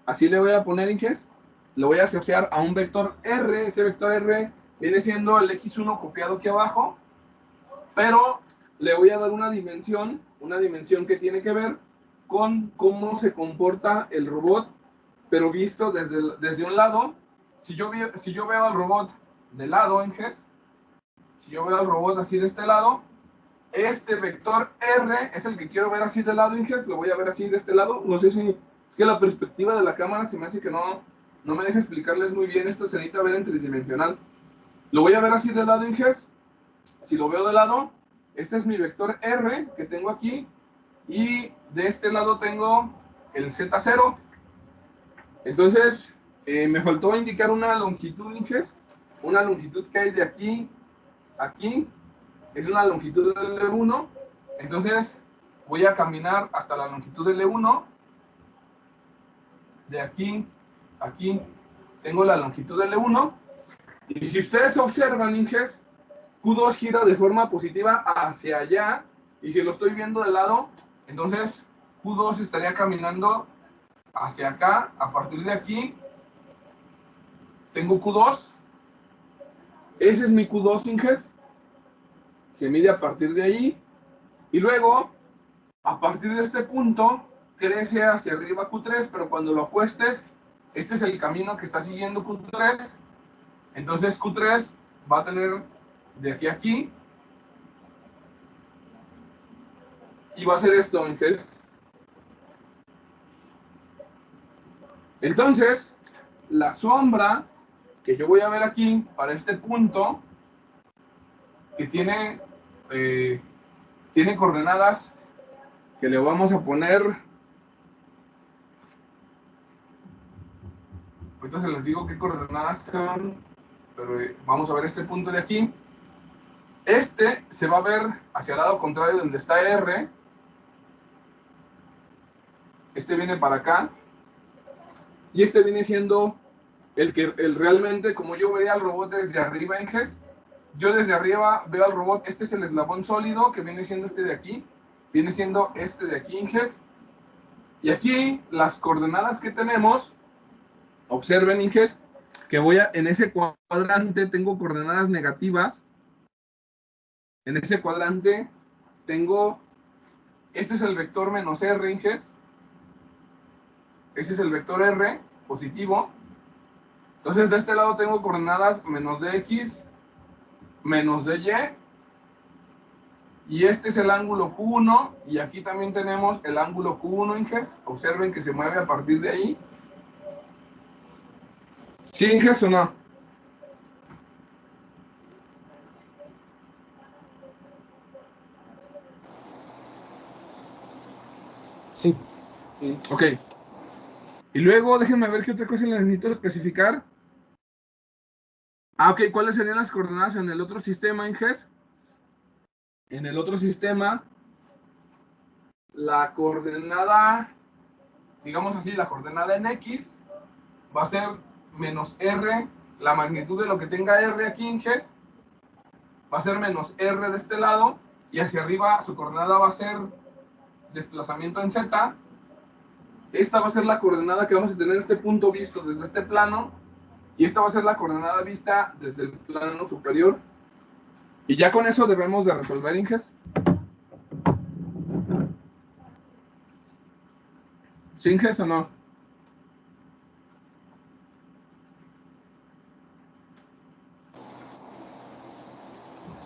así le voy a poner, Inges, lo voy a asociar a un vector R, ese vector R viene siendo el X1 copiado aquí abajo, pero le voy a dar una dimensión que tiene que ver con cómo se comporta el robot, pero visto desde un lado. Si yo veo al robot de lado, Inges, si yo veo al robot así de este lado, este vector R es el que quiero ver así de lado, Inges, lo voy a ver así de este lado. No sé si es que la perspectiva de la cámara se me hace que no me deja explicarles muy bien. Esto se necesita ver en tridimensional. Lo voy a ver así de lado, Inges. Si lo veo de lado, este es mi vector R que tengo aquí, y de este lado tengo el Z0. Entonces, me faltó indicar una longitud, Inges, una longitud que hay de aquí a aquí, es una longitud del L1. Entonces, voy a caminar hasta la longitud del L1, de aquí a aquí, tengo la longitud del L1, y si ustedes observan, Inges, Q2 gira de forma positiva hacia allá, y si lo estoy viendo de lado, entonces Q2 estaría caminando hacia acá. A partir de aquí tengo Q2, ese es mi Q2, Inges, se mide a partir de ahí, y luego a partir de este punto crece hacia arriba Q3, pero cuando lo apuestes, este es el camino que está siguiendo Q3, entonces Q3 va a tener de aquí a aquí, y va a ser esto, Inges. Entonces, la sombra que yo voy a ver aquí para este punto, que tiene coordenadas que le vamos a poner, ahorita se les digo qué coordenadas son, pero vamos a ver este punto de aquí. Este se va a ver hacia el lado contrario donde está R, este viene para acá, y este viene siendo el realmente, como yo vería al robot desde arriba, Inges. Yo desde arriba veo al robot, este es el eslabón sólido, que viene siendo este de aquí, viene siendo este de aquí, Inges. Y aquí las coordenadas que tenemos, observen, Inges, que en ese cuadrante tengo coordenadas negativas. En ese cuadrante tengo, este es el vector menos R, Inges. Ese es el vector R, positivo. Entonces de este lado tengo coordenadas menos de X, menos de Y, y este es el ángulo Q1, y aquí también tenemos el ángulo Q1, Inges. Observen que se mueve a partir de ahí. ¿Sí, Inges, o no? Sí. Sí. Ok. Y luego déjenme ver qué otra cosa les necesito especificar. Ok, ¿cuáles serían las coordenadas en el otro sistema, Inges? En el otro sistema, la coordenada, digamos así, la coordenada en X va a ser menos R, la magnitud de lo que tenga R aquí, Inges, va a ser menos R de este lado, y hacia arriba su coordenada va a ser desplazamiento en Z. Esta va a ser la coordenada que vamos a tener en este punto visto desde este plano, y esta va a ser la coordenada vista desde el plano superior. Y ya con eso debemos de resolver, Inges. ¿Sí, Inges, o no?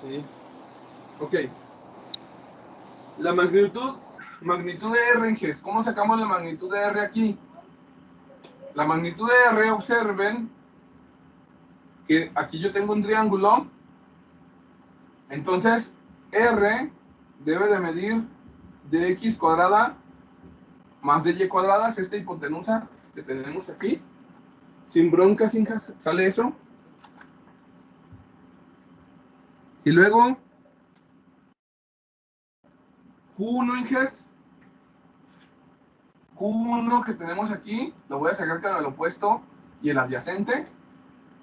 Sí. Ok. La magnitud de R, Inges. ¿Cómo sacamos la magnitud de R aquí? La magnitud de R, observen que aquí yo tengo un triángulo. Entonces, R debe de medir dx cuadrada más dy cuadrada, es esta hipotenusa que tenemos aquí. Sin broncas, Inges, sale eso. Y luego, Q1, Inges. Q1 que tenemos aquí, lo voy a sacar con el opuesto y el adyacente.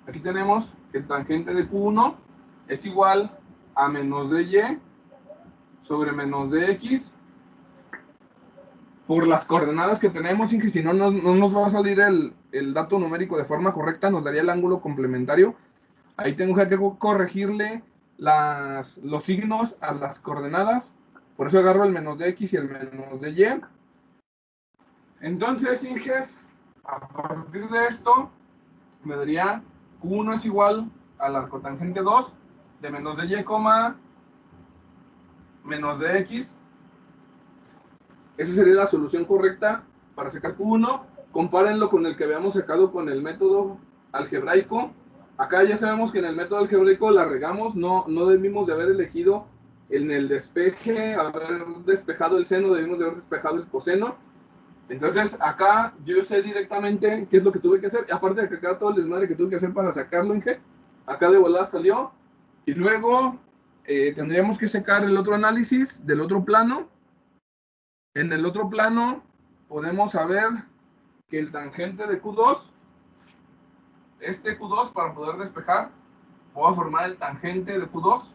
Aquí tenemos que el tangente de Q1 es igual a menos dy sobre menos dx por las coordenadas que tenemos, y que si no, no nos va a salir el dato numérico de forma correcta, nos daría el ángulo complementario. Ahí tengo que corregirle los signos a las coordenadas, por eso agarro el menos dx y el menos dy. Entonces, Inges, a partir de esto, me daría Q1 es igual al arcotangente 2 de menos dy, menos dx. Esa sería la solución correcta para sacar Q1. Compárenlo con el que habíamos sacado con el método algebraico. Acá ya sabemos que en el método algebraico la regamos, no debimos de haber elegido en el despeje, haber despejado el seno, debimos de haber despejado el coseno. Entonces acá yo sé directamente qué es lo que tuve que hacer, aparte de que acá todo el desmadre que tuve que hacer para sacarlo, acá de volada salió. Y luego tendríamos que sacar el otro análisis del otro plano. En el otro plano podemos saber que el tangente de Q2, este Q2, para poder despejar, voy a formar el tangente de Q2.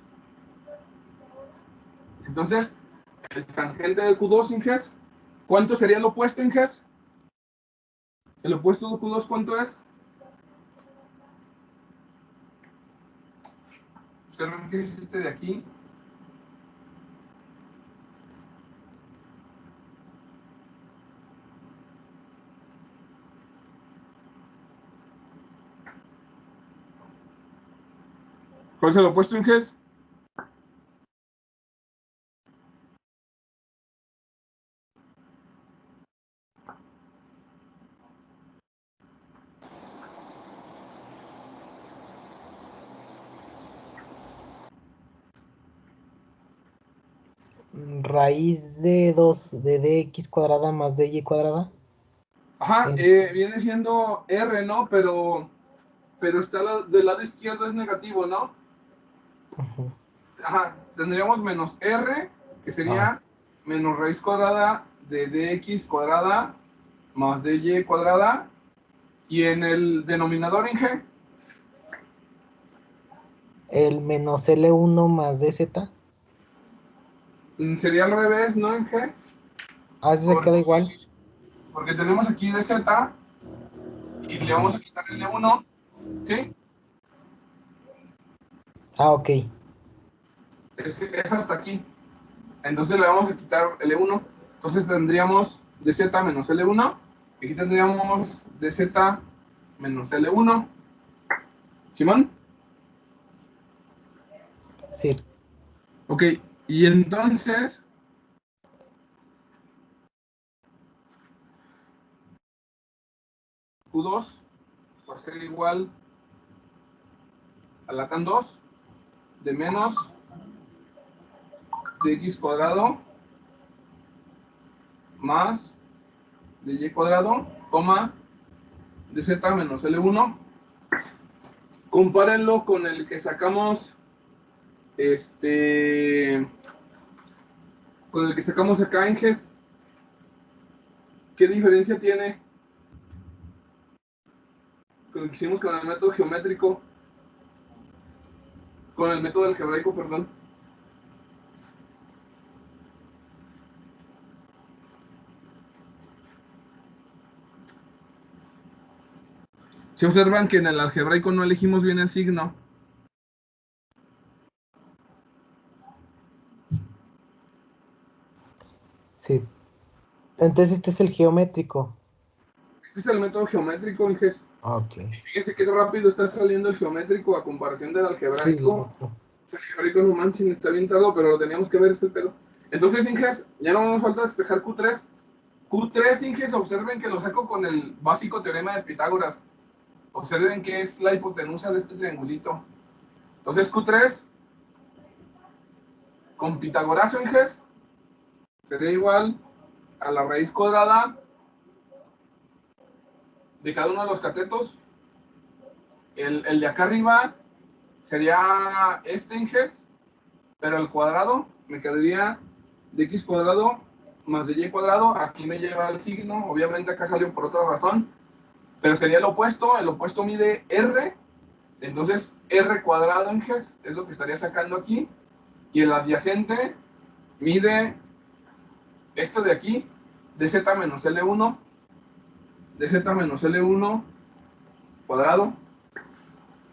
Entonces, el tangente de Q2, Inges, ¿cuánto sería el opuesto, Inges? ¿El opuesto de Q2 cuánto es? Observen que es este de aquí. ¿Cuál es el opuesto, Inges? Raíz de 2 de dx cuadrada más dy cuadrada. Ajá, viene siendo R, ¿no? Pero está del lado izquierdo es negativo, ¿no? Ujú. Ajá, tendríamos menos R, que sería menos raíz cuadrada de dx cuadrada más dy cuadrada. Y en el denominador, Inge, El menos L1 más dz. sería al revés, ¿no, Inge? Ese se queda igual. Porque tenemos aquí dz y le vamos a quitar el L1, ¿sí? Ok. Es hasta aquí. Entonces le vamos a quitar L1. Entonces tendríamos dz menos L1. Aquí tendríamos dz menos L1. ¿Simón? Sí. Ok, y entonces Q2 va a ser igual a la tan 2 de menos de x cuadrado más de y cuadrado, coma, de z menos L1. Compárenlo con el que sacamos, con el que sacamos acá, Inges. ¿Qué diferencia tiene con el que hicimos con el método geométrico? Con el método algebraico, perdón. Si observan que en el algebraico no elegimos bien el signo. Sí. Entonces este es el geométrico. Este es el método geométrico, Inges. Ok. Y fíjense qué rápido está saliendo el geométrico a comparación del Sí, algebraico. loco. Algebraico, no manches, está bien tarde, pero lo teníamos que ver este pedo. Entonces, Inges, ya no nos falta despejar Q3. Q3, Inges, observen que lo saco con el básico teorema de Pitágoras. Observen que es la hipotenusa de este triangulito. Entonces, Q3, con Pitágoras, Inges, sería igual a la raíz cuadrada de cada uno de los catetos. El de acá arriba sería este, Inges, pero al cuadrado me quedaría de x cuadrado más de y cuadrado. Aquí me lleva el signo, obviamente acá salió por otra razón, pero sería el opuesto mide r, entonces r cuadrado, Inges, es lo que estaría sacando aquí, y el adyacente mide esto de aquí, dz menos L1, dz menos L1 cuadrado.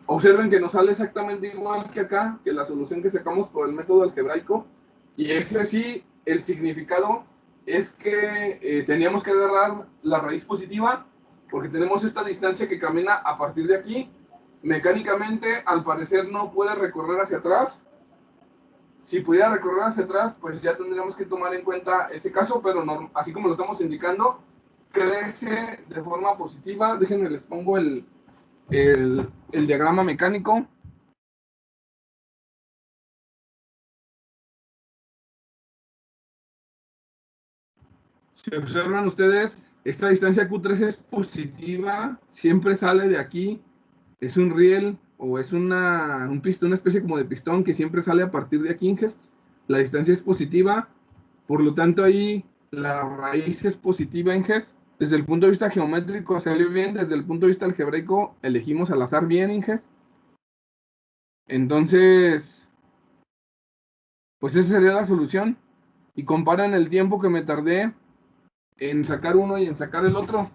Observen que nos sale exactamente igual que acá, que la solución que sacamos por el método algebraico. Y ese sí, el significado es que teníamos que agarrar la raíz positiva, porque tenemos esta distancia que camina a partir de aquí. Mecánicamente, al parecer, no puede recorrer hacia atrás. Si pudiera recorrer hacia atrás, pues ya tendríamos que tomar en cuenta ese caso, pero no, así como lo estamos indicando, crece de forma positiva. Déjenme, les pongo el diagrama mecánico. Si observan ustedes, esta distancia Q3 es positiva, siempre sale de aquí, es un riel o es un pistón, una especie como de pistón que siempre sale a partir de aquí, Inges. La distancia es positiva, por lo tanto ahí la raíz es positiva, Inges. Desde el punto de vista geométrico salió bien, desde el punto de vista algebraico elegimos al azar bien, Inges. Entonces, pues esa sería la solución. Y comparan el tiempo que me tardé en sacar uno y en sacar el otro.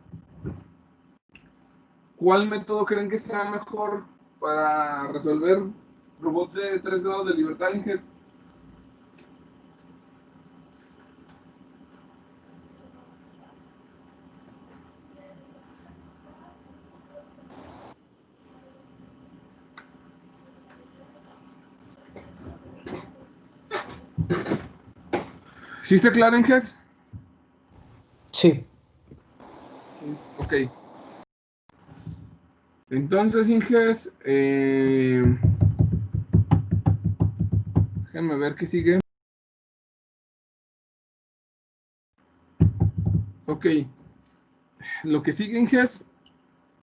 ¿Cuál método creen que sea mejor para resolver robots de 3 grados de libertad, Inges? ¿Sí está claro, Inges? Sí. Sí, ok. Entonces, Inges, déjenme ver qué sigue. Ok. Lo que sigue, Inges,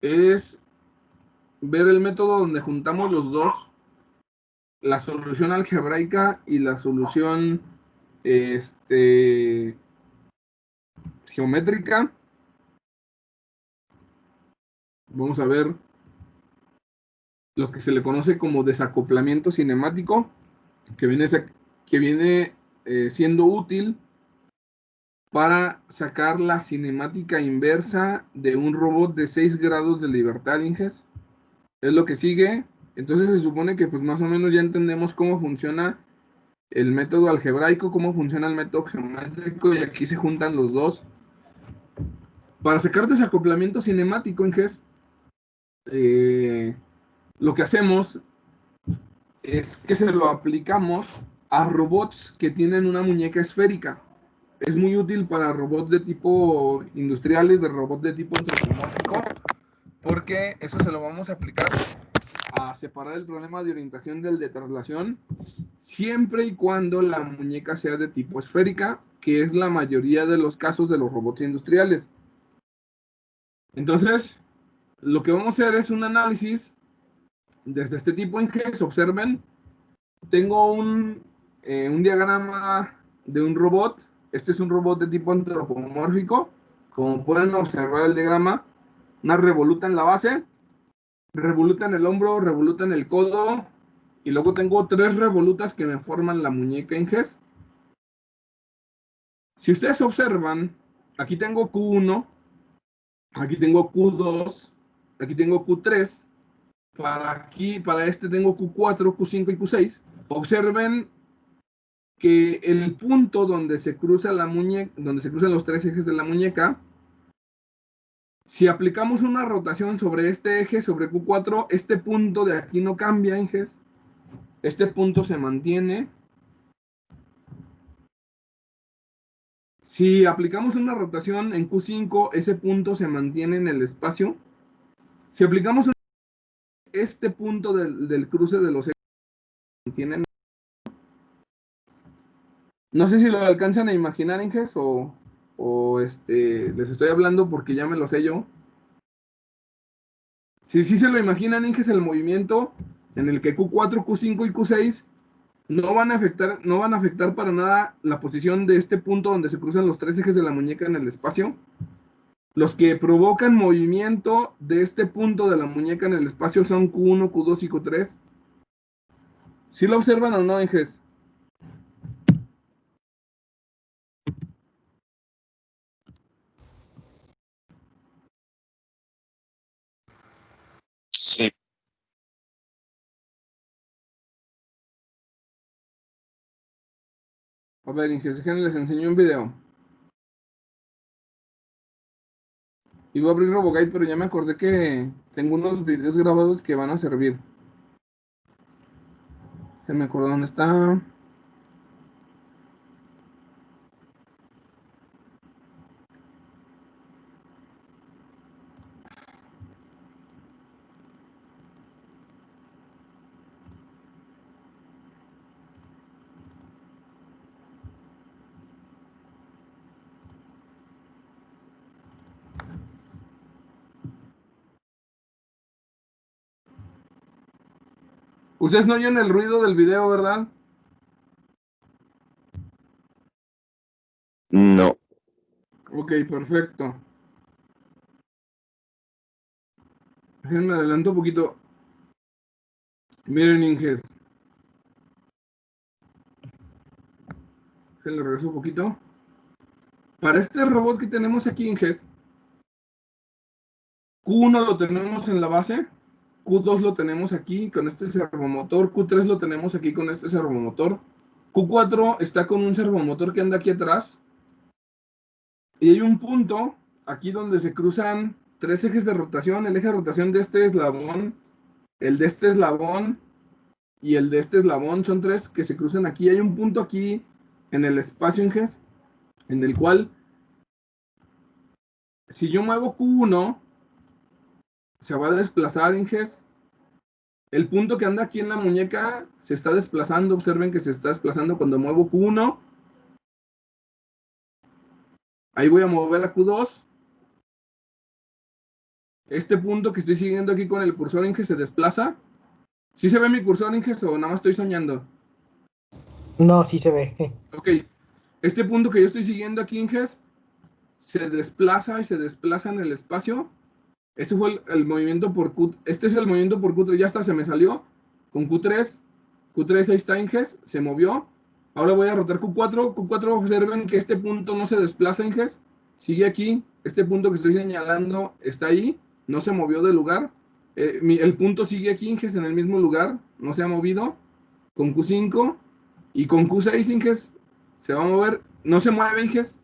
es ver el método donde juntamos los dos, la solución algebraica y la solución geométrica. Vamos a ver lo que se le conoce como desacoplamiento cinemático, que viene siendo útil para sacar la cinemática inversa de un robot de 6 grados de libertad, Inges. Es lo que sigue. Entonces se supone que pues más o menos ya entendemos cómo funciona el método algebraico, cómo funciona el método geométrico, y aquí se juntan los dos. Para sacar desacoplamiento cinemático, Inges, lo que hacemos es que se lo aplicamos a robots que tienen una muñeca esférica. Es muy útil para robots de tipo industriales, de robots de tipo antropomórfico, porque eso se lo vamos a aplicar a separar el problema de orientación del de traslación, siempre y cuando la muñeca sea de tipo esférica, que es la mayoría de los casos de los robots industriales. Entonces, lo que vamos a hacer es un análisis desde este tipo en que se observen. Tengo un diagrama de un robot. Este es un robot de tipo antropomórfico. Como pueden observar el diagrama, una revoluta en la base, revoluta en el hombro, revoluta en el codo, y luego tengo 3 revolutas que me forman la muñeca en Inges. Si ustedes observan, aquí tengo Q1, aquí tengo Q2, aquí tengo Q3, para este tengo Q4, Q5 y Q6. Observen que el punto donde se cruza la muñeca, donde se cruzan los 3 ejes de la muñeca, si aplicamos una rotación sobre este eje, sobre Q4, este punto de aquí no cambia, Inges. Este punto se mantiene. Si aplicamos una rotación en Q5, ese punto se mantiene en el espacio. Si aplicamos este punto del cruce de los ejes, se mantiene. No sé si lo alcanzan a imaginar, Inges, o les estoy hablando porque ya me lo sé yo. Si sí se lo imaginan, Inges, el movimiento en el que Q4, Q5 y Q6 no van a afectar para nada la posición de este punto donde se cruzan los tres ejes de la muñeca en el espacio. Los que provocan movimiento de este punto de la muñeca en el espacio son Q1, Q2 y Q3. ¿Sí lo observan o no, Inges? Sí. A ver, Inges, déjenme les enseño un video. Iba a abrir RoboGuide, pero ya me acordé que tengo unos videos grabados que van a servir. Se me acuerdo dónde está. Ustedes no oyen el ruido del video, ¿verdad? No. Ok, perfecto. Déjenme adelanto un poquito. Miren, Inges. Déjenle regreso un poquito. Para este robot que tenemos aquí, Inges, Q1 lo tenemos en la base, Q2 lo tenemos aquí con este servomotor, Q3 lo tenemos aquí con este servomotor, Q4 está con un servomotor que anda aquí atrás, y hay un punto aquí donde se cruzan tres ejes de rotación, el eje de rotación de este eslabón, el de este eslabón y el de este eslabón, son tres que se cruzan aquí. Hay un punto aquí en el espacio, Inges, en el cual si yo muevo Q1, se va a desplazar, Inges. El punto que anda aquí en la muñeca se está desplazando. Observen que se está desplazando cuando muevo Q1. Ahí voy a mover a Q2. Este punto que estoy siguiendo aquí con el cursor, Inges, se desplaza. ¿Sí se ve mi cursor, Inges, o nada más estoy soñando? No, sí se ve. Ok. Este punto que yo estoy siguiendo aquí, Inges, se desplaza y se desplaza en el espacio. Ese fue el movimiento por Q. Este es el movimiento por Q3. Ya está, se me salió. Con Q3. Q3 ahí está, Inges. Se movió. Ahora voy a rotar Q4. Q4, observen que este punto no se desplaza, Inges. Sigue aquí. Este punto que estoy señalando está ahí. No se movió del lugar. El punto sigue aquí, Inges, en el mismo lugar. No se ha movido. Con Q5. Y con Q6, Inges, se va a mover. No se mueve, Inges.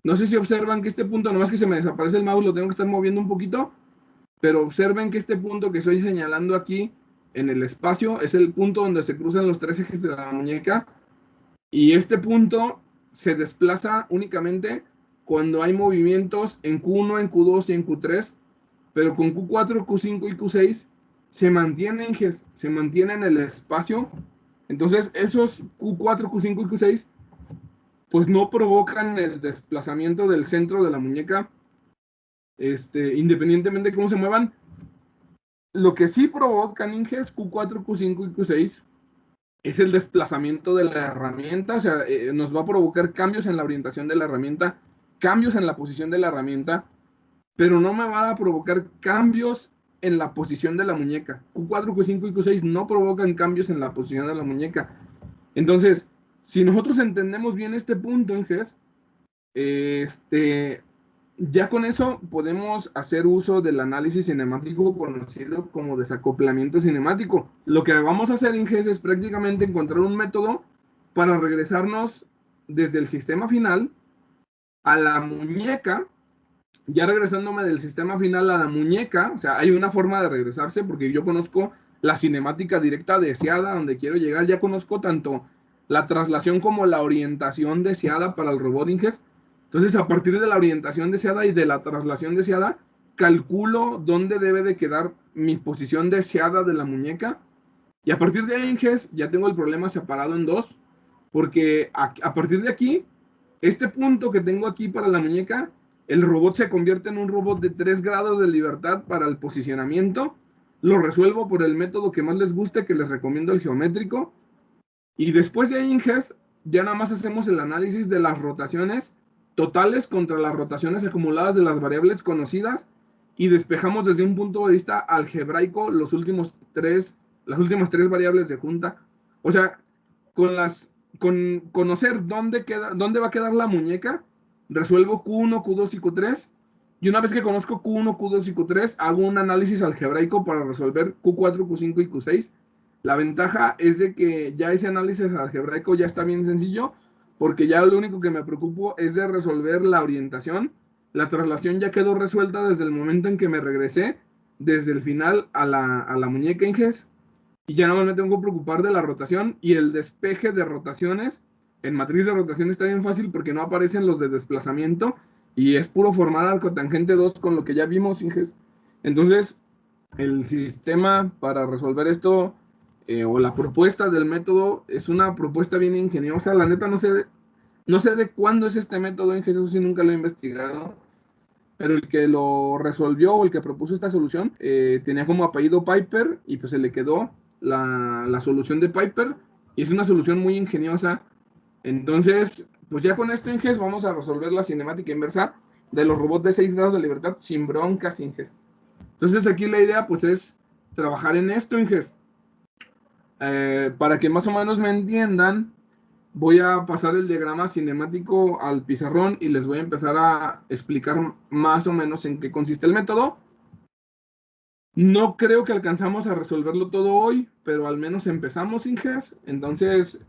No sé si observan que este punto, nomás que se me desaparece el mouse, lo tengo que estar moviendo un poquito. Pero observen que este punto que estoy señalando aquí en el espacio es el punto donde se cruzan los tres ejes de la muñeca. Y este punto se desplaza únicamente cuando hay movimientos en Q1, en Q2 y en Q3. Pero con Q4, Q5 y Q6 se mantiene en el espacio. Entonces esos Q4, Q5 y Q6 pues no provocan el desplazamiento del centro de la muñeca, independientemente de cómo se muevan. Lo que sí provocan, Inges, Q4, Q5 y Q6 es el desplazamiento de la herramienta. O sea, nos va a provocar cambios en la orientación de la herramienta, cambios en la posición de la herramienta, pero no me va a provocar cambios en la posición de la muñeca. Q4, Q5 y Q6 no provocan cambios en la posición de la muñeca. Entonces, si nosotros entendemos bien este punto, Inges, ya con eso podemos hacer uso del análisis cinemático conocido como desacoplamiento cinemático. Lo que vamos a hacer, Inges, es prácticamente encontrar un método para regresarnos desde el sistema final a la muñeca. Ya regresándome del sistema final a la muñeca, o sea, hay una forma de regresarse porque yo conozco la cinemática directa deseada, donde quiero llegar. Ya conozco tanto la traslación como la orientación deseada para el robot Inges. Entonces, a partir de la orientación deseada y de la traslación deseada, calculo dónde debe de quedar mi posición deseada de la muñeca. Y a partir de ahí, Inges, ya tengo el problema separado en dos, porque a partir de aquí, este punto que tengo aquí para la muñeca, el robot se convierte en un robot de 3 grados de libertad para el posicionamiento. Lo resuelvo por el método que más les guste, que les recomiendo, el geométrico. Y después de ahí, Inges, ya nada más hacemos el análisis de las rotaciones totales contra las rotaciones acumuladas de las variables conocidas y despejamos desde un punto de vista algebraico las últimas tres variables de junta. O sea, con conocer dónde va a quedar la muñeca, resuelvo Q1, Q2 y Q3. Y una vez que conozco Q1, Q2 y Q3, hago un análisis algebraico para resolver Q4, Q5 y Q6. La ventaja es de que ya ese análisis algebraico ya está bien sencillo, porque ya lo único que me preocupo es de resolver la orientación. La traslación ya quedó resuelta desde el momento en que me regresé, desde el final a la muñeca Inges. Y ya no me tengo que preocupar de la rotación y el despeje de rotaciones. En matriz de rotación está bien fácil porque no aparecen los de desplazamiento y es puro formar arco tangente 2 con lo que ya vimos, Inges. Entonces, el sistema para resolver esto o la propuesta del método es una propuesta bien ingeniosa. La neta no sé de cuándo es este método, Inges, eso sí nunca lo he investigado. Pero el que lo resolvió o el que propuso esta solución tenía como apellido Piper y pues se le quedó la solución de Piper y es una solución muy ingeniosa. Entonces, pues ya con esto, Inges, vamos a resolver la cinemática inversa de los robots de 6 grados de libertad sin broncas, Inges. Entonces aquí la idea pues es trabajar en esto, Inges. Para que más o menos me entiendan, voy a pasar el diagrama cinemático al pizarrón y les voy a empezar a explicar más o menos en qué consiste el método. No creo que alcanzamos a resolverlo todo hoy, pero al menos empezamos, Inges. Entonces,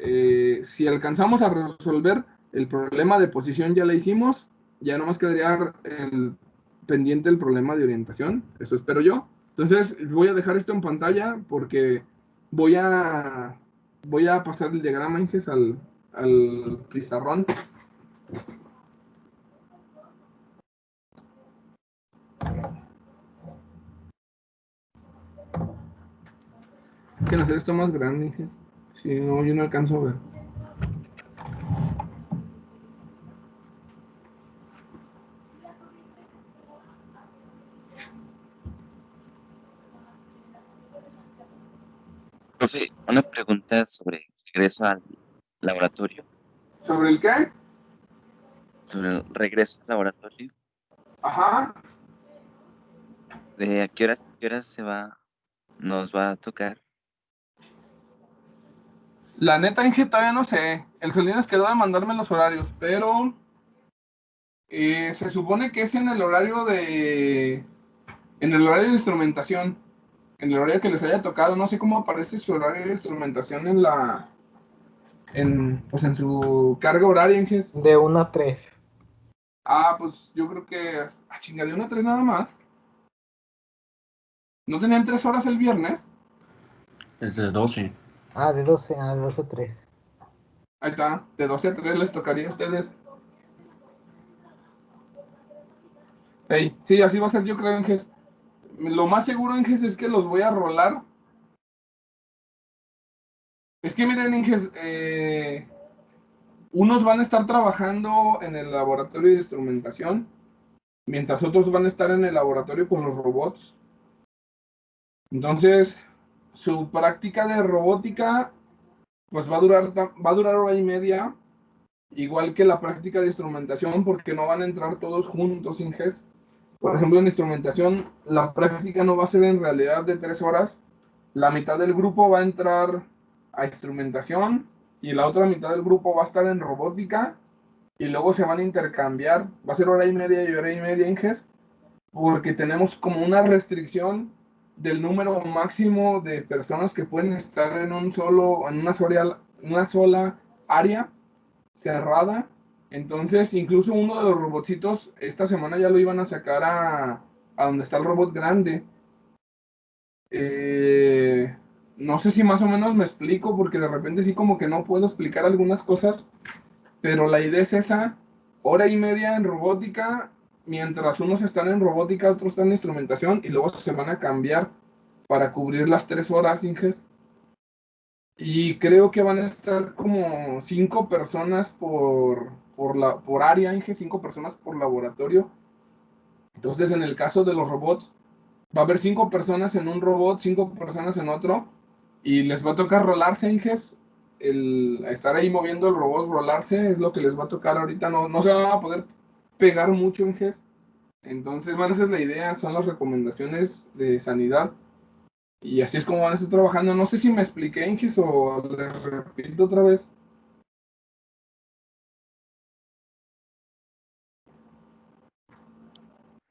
si alcanzamos a resolver el problema de posición, ya la hicimos. Ya nomás quedaría pendiente el problema de orientación. Eso espero yo. Entonces, voy a dejar esto en pantalla porque voy a pasar el diagrama, Inges, al pizarrón. Quiero hacer esto más grande, Inges. Si no, yo no alcanzo a ver. Profe, una pregunta sobre regreso al laboratorio. ¿Sobre el qué? Sobre el regreso al laboratorio. Ajá. ¿De a qué horas nos va a tocar? La neta, Inge, todavía no sé. El Salinas quedó de mandarme los horarios, pero se supone que es en el horario de instrumentación. En el horario que les haya tocado. No sé cómo aparece su horario de instrumentación pues en su carga horaria, Inge. De 1 a 3. Ah, pues yo creo que chinga, de 1 a 3 nada más. ¿No tenían 3 horas el viernes? Desde 12. De 12 a 3. Ahí está, de 12 a 3 les tocaría a ustedes. Hey, sí, así va a ser, yo creo, Inges. Lo más seguro, Inges, es que los voy a rolar. Es que miren, Inges, unos van a estar trabajando en el laboratorio de instrumentación, mientras otros van a estar en el laboratorio con los robots. Entonces, su práctica de robótica, pues va a durar hora y media, igual que la práctica de instrumentación, porque no van a entrar todos juntos, Inges. Por ejemplo, en instrumentación, la práctica no va a ser en realidad de 3 horas. La mitad del grupo va a entrar a instrumentación y la otra mitad del grupo va a estar en robótica y luego se van a intercambiar. Va a ser hora y media, Inges, porque tenemos como una restricción del número máximo de personas que pueden estar en una sola área cerrada. Entonces, incluso uno de los robotcitos esta semana ya lo iban a sacar a donde está el robot grande. No sé si más o menos me explico, porque de repente sí como que no puedo explicar algunas cosas, pero la idea es esa, hora y media en robótica, mientras unos están en robótica, otros están en instrumentación, y luego se van a cambiar para cubrir las 3 horas, Inges. Y creo que van a estar como 5 personas por área, Inge, 5 personas por laboratorio. Entonces, en el caso de los robots, va a haber 5 personas en un robot, 5 personas en otro, y les va a tocar rolarse, Inges. El estar ahí moviendo el robot, rolarse, es lo que les va a tocar ahorita. No se van a poder pegar mucho, Inges. Entonces, bueno, esa es la idea, son las recomendaciones de sanidad. Y así es como van a estar trabajando. No sé si me expliqué, Inges, o les repito otra vez.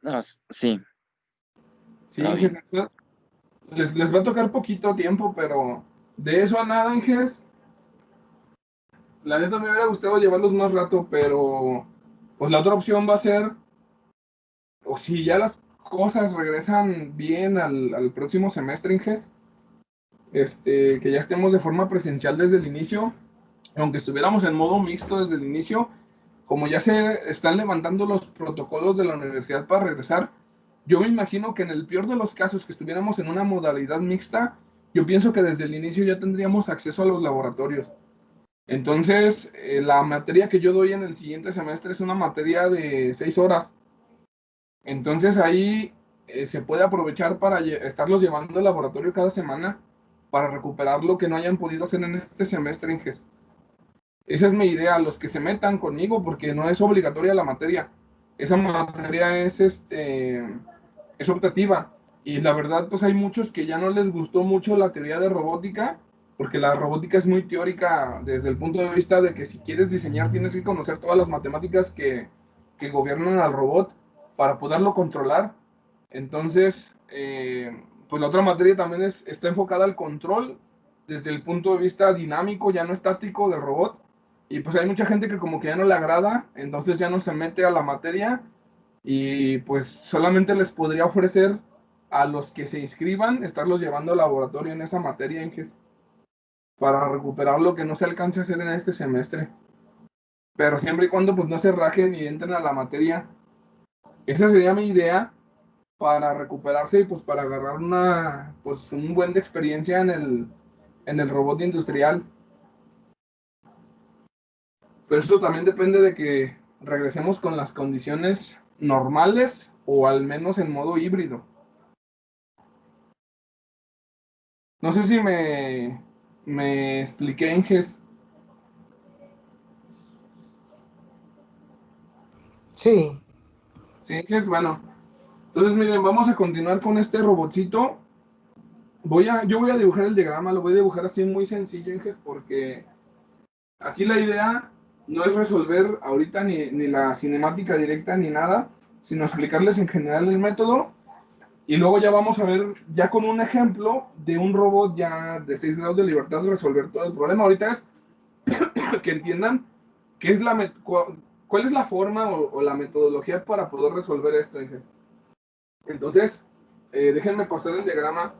No, sí, Sí, todo Inges, bien. les va a tocar poquito tiempo, pero de eso a nada, Inges. La neta me hubiera gustado llevarlos más rato, pero pues la otra opción va a ser, o si ya las cosas regresan bien al próximo semestre, Inges, que ya estemos de forma presencial desde el inicio, aunque estuviéramos en modo mixto desde el inicio, como ya se están levantando los protocolos de la universidad para regresar, yo me imagino que en el peor de los casos que estuviéramos en una modalidad mixta, yo pienso que desde el inicio ya tendríamos acceso a los laboratorios. Entonces, la materia que yo doy en el siguiente semestre es una materia de 6 horas. Entonces ahí se puede aprovechar para estarlos llevando al laboratorio cada semana para recuperar lo que no hayan podido hacer en este semestre en GES. Esa es mi idea, los que se metan conmigo, porque no es obligatoria la materia. Esa materia es optativa. Y la verdad, pues hay muchos que ya no les gustó mucho la teoría de robótica, porque la robótica es muy teórica desde el punto de vista de que si quieres diseñar tienes que conocer todas las matemáticas que gobiernan al robot para poderlo controlar. Entonces, pues la otra materia también está enfocada al control desde el punto de vista dinámico, ya no estático del robot. Y pues hay mucha gente que como que ya no le agrada, entonces ya no se mete a la materia y pues solamente les podría ofrecer a los que se inscriban estarlos llevando al laboratorio en esa materia para recuperar lo que no se alcance a hacer en este semestre. Pero siempre y cuando pues no se rajen y entren a la materia. Esa sería mi idea para recuperarse y pues para agarrar pues un buen de experiencia en el robot industrial. Pero esto también depende de que regresemos con las condiciones normales o al menos en modo híbrido. No sé si me expliqué, Inges. Sí, Sí, Inges, bueno. Entonces, miren, vamos a continuar con este robotcito. Yo voy a dibujar el diagrama, lo voy a dibujar así muy sencillo, Inges, porque aquí la idea no es resolver ahorita ni la cinemática directa ni nada, sino explicarles en general el método. Y luego ya vamos a ver, ya con un ejemplo de un robot ya de 6 grados de libertad, resolver todo el problema. Ahorita es que entiendan qué es cuál es la forma o la metodología para poder resolver esto. Entonces, déjenme pasar el diagrama.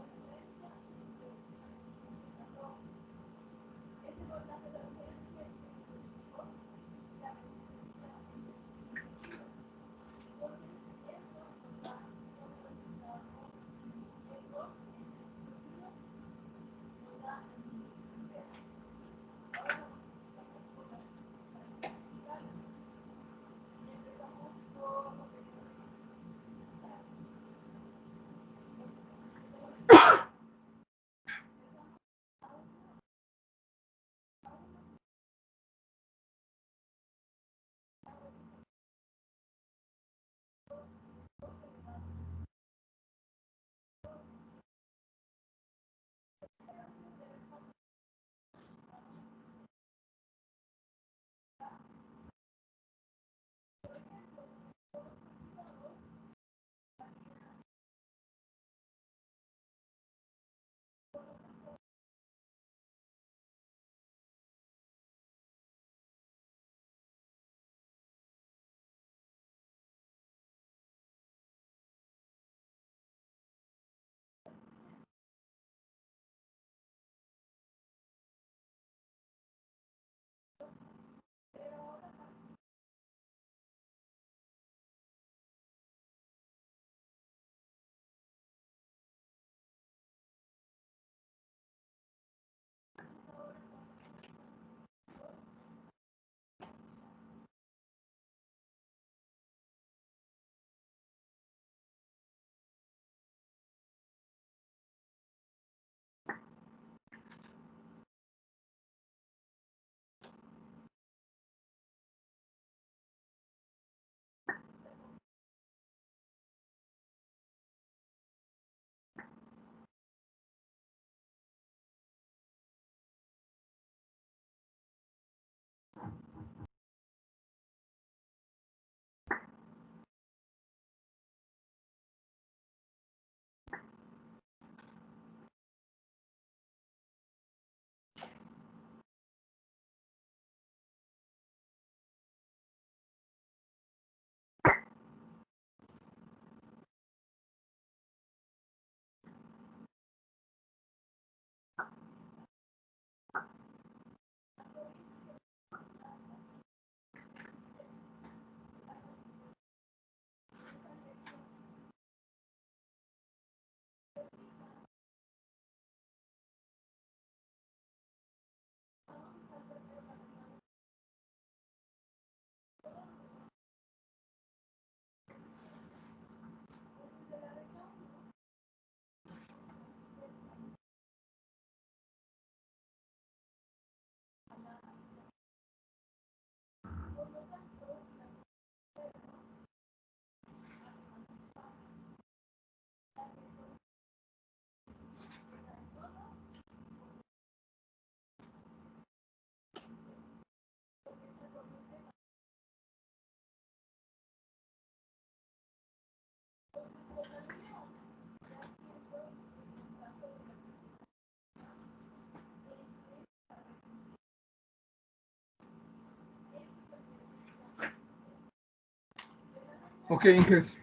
Ok, Inges.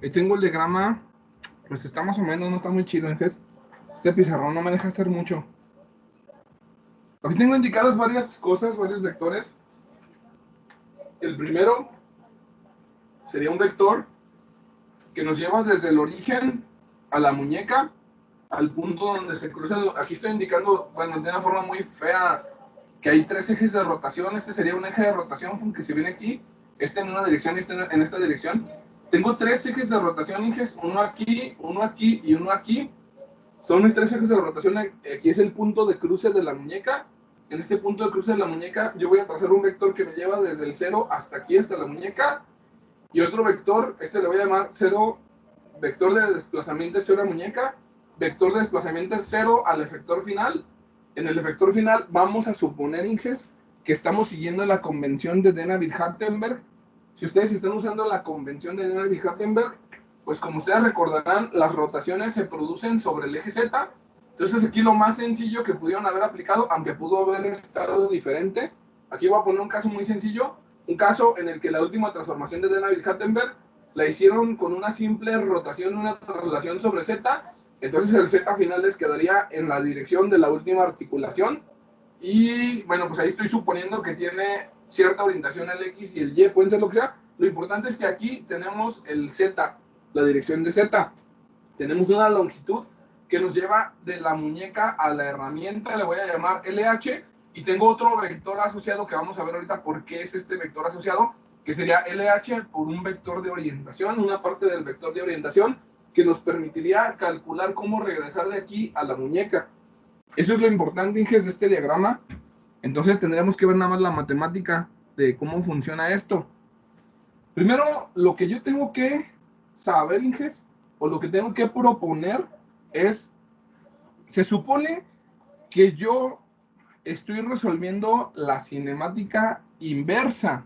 Ahí tengo el diagrama. Pues está más o menos, no está muy chido, Inges. Este pizarrón no me deja hacer mucho. Aquí tengo indicadas varias cosas, varios vectores. El primero sería un vector que nos lleva desde el origen a la muñeca, al punto donde se cruzan. Aquí estoy indicando, bueno, de una forma muy fea, que hay 3 ejes de rotación. Este sería un eje de rotación que se viene aquí, este en una dirección y este en esta dirección. Tengo 3 ejes de rotación, Inges, uno aquí y uno aquí. Son mis 3 ejes de rotación. Aquí es el punto de cruce de la muñeca. En este punto de cruce de la muñeca yo voy a trazar un vector que me lleva desde el 0 hasta aquí, hasta la muñeca. Y otro vector, este le voy a llamar 0, vector de desplazamiento 0 a muñeca, vector de desplazamiento 0 al efector final. En el efector final vamos a suponer, Inges, que estamos siguiendo la convención de Denavit-Hartenberg. Si ustedes están usando la convención de Denavit-Hartenberg, pues como ustedes recordarán, las rotaciones se producen sobre el eje Z. Entonces aquí lo más sencillo que pudieron haber aplicado, aunque pudo haber estado diferente, aquí voy a poner un caso muy sencillo, un caso en el que la última transformación de Denavit-Hartenberg la hicieron con una simple rotación, una traslación sobre Z. Entonces el Z final les quedaría en la dirección de la última articulación. Y bueno, pues ahí estoy suponiendo que tiene cierta orientación el X y el Y, pueden ser lo que sea. Lo importante es que aquí tenemos el Z, la dirección de Z. Tenemos una longitud que nos lleva de la muñeca a la herramienta, le voy a llamar LH, y tengo otro vector asociado que vamos a ver ahorita por qué es este vector asociado, que sería LH por un vector de orientación, una parte del vector de orientación que nos permitiría calcular cómo regresar de aquí a la muñeca. Eso es lo importante, Inges, de este diagrama. Entonces tendríamos que ver nada más la matemática de cómo funciona esto. Primero, lo que yo tengo que saber, Inges, o lo que tengo que proponer es, se supone que yo estoy resolviendo la cinemática inversa.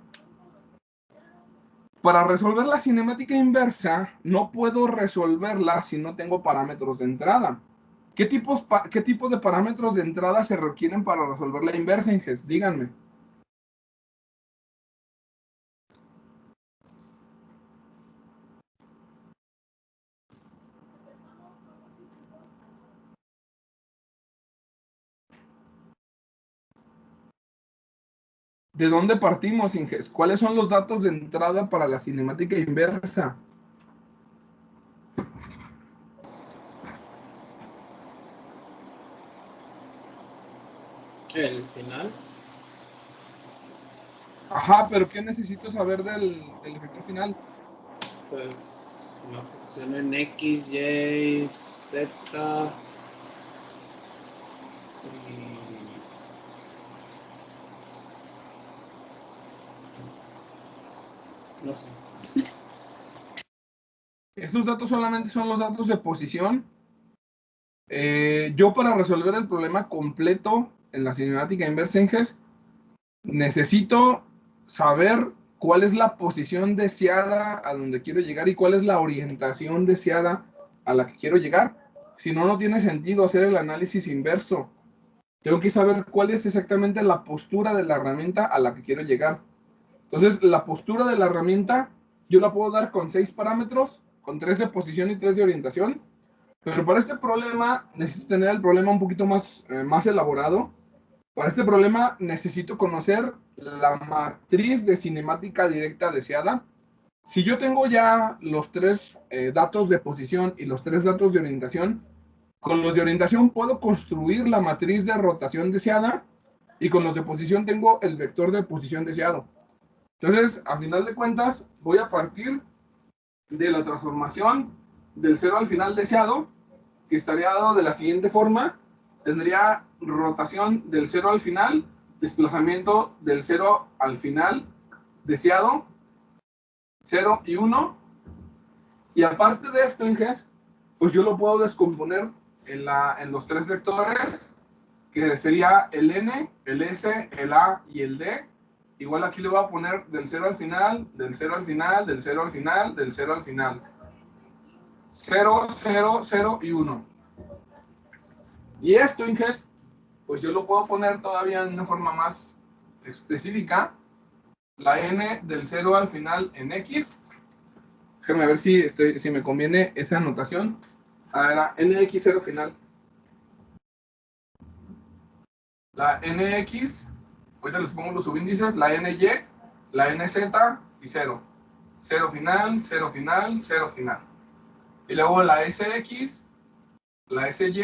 Para resolver la cinemática inversa, no puedo resolverla si no tengo parámetros de entrada. ¿Qué tipo de parámetros de entrada se requieren para resolver la inversa, Inges? Díganme. ¿De dónde partimos, Inges? ¿Cuáles son los datos de entrada para la cinemática inversa? El final. Ajá, pero ¿qué necesito saber del efecto final? Pues la posición en X, Y, Z. Y... no sé. Esos datos solamente son los datos de posición. Yo para resolver el problema completo en la cinemática inversa, Inges, necesito saber cuál es la posición deseada a donde quiero llegar y cuál es la orientación deseada a la que quiero llegar. Si no, no tiene sentido hacer el análisis inverso. Tengo que saber cuál es exactamente la postura de la herramienta a la que quiero llegar. Entonces, la postura de la herramienta yo la puedo dar con 6 parámetros, con 3 de posición y 3 de orientación. Pero para este problema necesito tener el problema un poquito más elaborado. Para este problema necesito conocer la matriz de cinemática directa deseada. Si yo tengo ya los 3 datos de posición y los 3 datos de orientación, con los de orientación puedo construir la matriz de rotación deseada y con los de posición tengo el vector de posición deseado. Entonces, a final de cuentas, voy a partir de la transformación del 0 al final deseado, que estaría dado de la siguiente forma. Tendría rotación del 0 al final, desplazamiento del 0 al final deseado, 0 y 1. Y aparte de esto, Inges, pues yo lo puedo descomponer en los 3 vectores, que sería el N, el S, el A y el D. Igual aquí le voy a poner del 0 al final, del 0 al final, del 0 al final, del 0 al final. 0, 0, 0 y 1. Y esto, Inges, pues yo lo puedo poner todavía de una forma más específica. la n del 0 al final en x. Déjenme ver si me conviene esa anotación. Era nx0 final. La nx, ahorita les pongo los subíndices, la ny, la nz y 0. 0 final, 0 final, 0 final. Y luego la sx, la sy,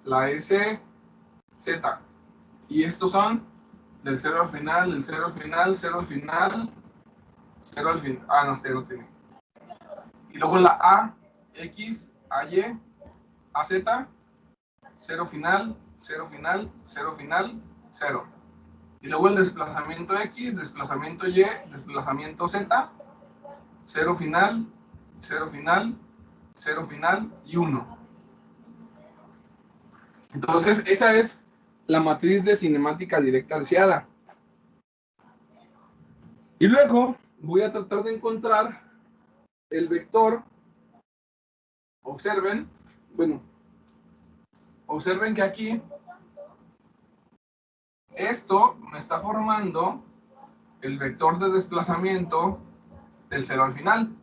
la sz. Y estos son del 0 al final, del 0 al final, 0 al final, 0 al final. Ah, no, este no tiene. Y luego la a, x, ay, az, 0 final, 0 final, 0 final, 0. Y luego el desplazamiento x, desplazamiento y, desplazamiento z, 0 final, 0 final, 0 final y 1. Entonces, esa es la matriz de cinemática directa deseada. Y luego voy a tratar de encontrar el vector. Observen, bueno, observen que aquí esto me está formando el vector de desplazamiento del 0 al final.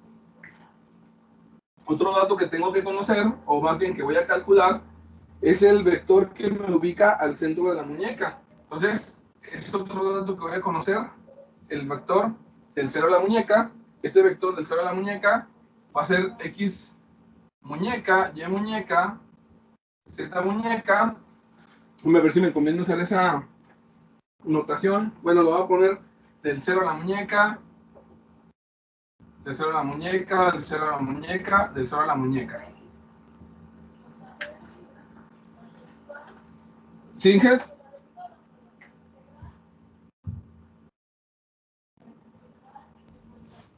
Otro dato que tengo que conocer, o más bien que voy a calcular, es el vector que me ubica al centro de la muñeca. Entonces, es otro dato que voy a conocer, el vector del 0 a la muñeca. Este vector del 0 a la muñeca va a ser x muñeca, y muñeca, z muñeca. A ver si me conviene usar esa notación. Bueno, lo voy a poner del 0 a la muñeca, del 0 a la muñeca, del 0 a la muñeca, del 0 a la muñeca. ¿Singes?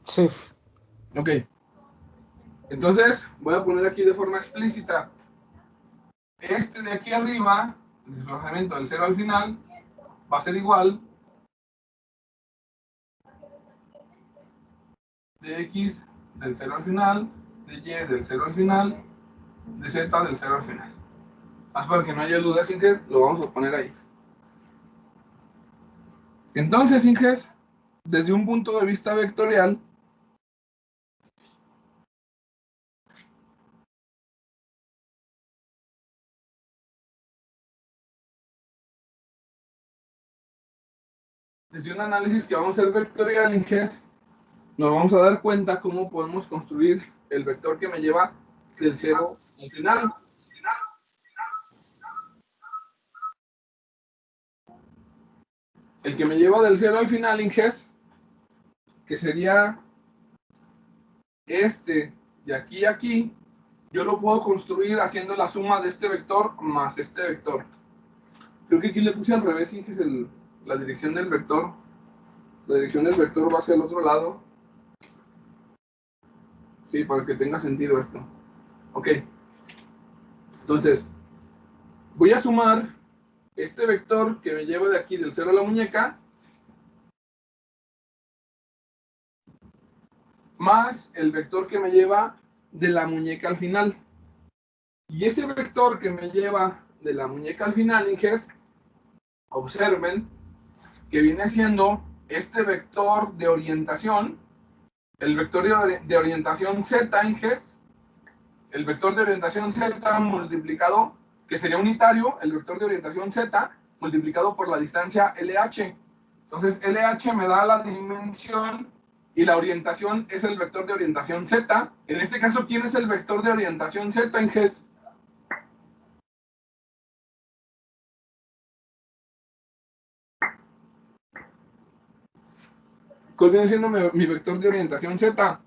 Sí. Ok. Entonces, voy a poner aquí de forma explícita. Este de aquí arriba, el desplazamiento del 0 al final, va a ser igual de x del 0 al final, de y del 0 al final, de z del 0 al final. Más para que no haya dudas, Inges, lo vamos a poner ahí. Entonces, Inges, desde un punto de vista vectorial, desde un análisis que vamos a hacer vectorial, Inges, nos vamos a dar cuenta cómo podemos construir el vector que me lleva del 0 al final. El que me lleva del 0 al final, Inges, que sería este de aquí a aquí, yo lo puedo construir haciendo la suma de este vector más este vector. Creo que aquí le puse al revés, Inges, la dirección del vector. La dirección del vector va hacia el otro lado. Sí, para que tenga sentido esto. Ok. Entonces, voy a sumar este vector que me lleva de aquí del 0 a la muñeca más el vector que me lleva de la muñeca al final. Y ese vector que me lleva de la muñeca al final, Inges, observen que viene siendo este vector de orientación, el vector de orientación z, Inges, el vector de orientación z multiplicado, que sería unitario, el vector de orientación z multiplicado por la distancia LH. Entonces LH me da la dimensión y la orientación es el vector de orientación z. En este caso, ¿quién es el vector de orientación z, Inges? ¿Cuál viene siendo mi vector de orientación z?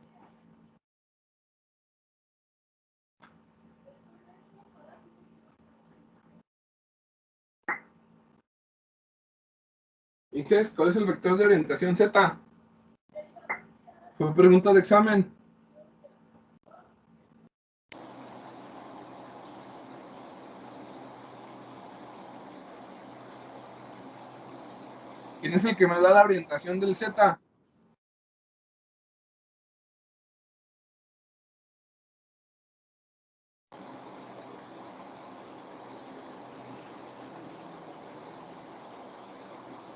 Inges, ¿cuál es el vector de orientación z? Fue pregunta de examen. ¿Quién es el que me da la orientación del z?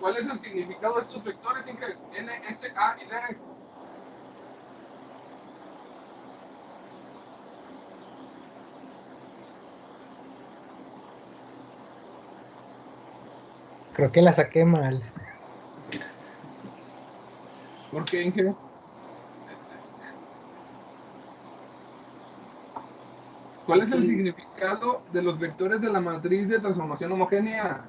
¿Cuál es el significado de estos vectores, Inges? N, S, A y D. Creo que la saqué mal. ¿Por qué, Inge? ¿Cuál es el significado de los vectores de la matriz de transformación homogénea?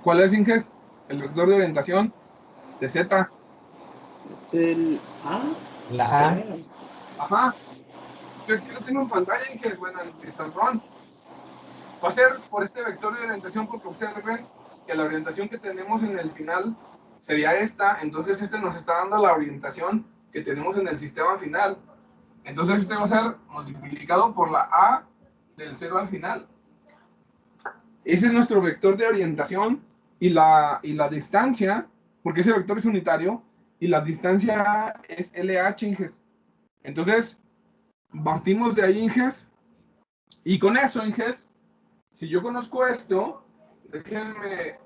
¿Cuál es, Inges? El vector de orientación de Z. Es el A. La A. Ajá. Yo aquí lo tengo en pantalla, Inges. Bueno, en pizarrón. Va a ser por este vector de orientación, porque observen que la orientación que tenemos en el final sería esta. Entonces este nos está dando la orientación que tenemos en el sistema final. Entonces este va a ser multiplicado por la A del 0 al final. Ese es nuestro vector de orientación y la distancia, porque ese vector es unitario, y la distancia es LH, Inges. Entonces, partimos de ahí, Inges, y con eso, Inges, si yo conozco esto, déjenme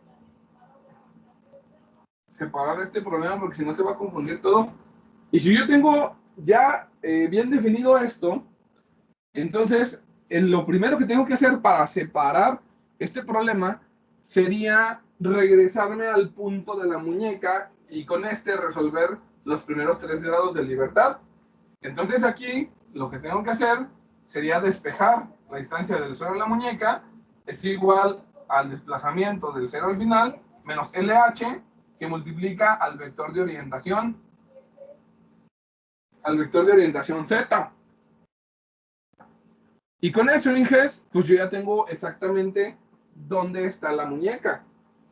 separar este problema porque si no se va a confundir todo. Y si yo tengo ya bien definido esto, entonces lo primero que tengo que hacer para separar este problema sería regresarme al punto de la muñeca y con este resolver los primeros 3 grados de libertad. Entonces aquí lo que tengo que hacer sería despejar la distancia del 0 a la muñeca es igual al desplazamiento del 0 al final menos LH que multiplica al vector de orientación Z. Y con eso, Inges, pues yo ya tengo exactamente dónde está la muñeca.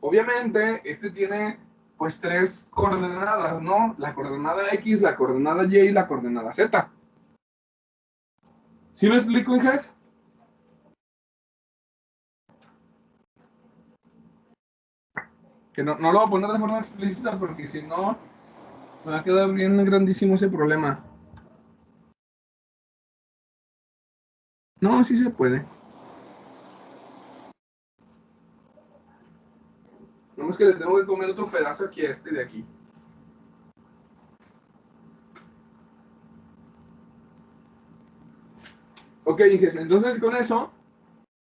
Obviamente, este tiene pues 3 coordenadas, ¿no? La coordenada X, la coordenada Y y la coordenada Z. ¿Sí me explico, Inges? Que no lo voy a poner de forma explícita porque si no, me va a quedar bien grandísimo ese problema. No, sí se puede. No es que le tengo que comer otro pedazo aquí a este de aquí. Ok, Inges, entonces con eso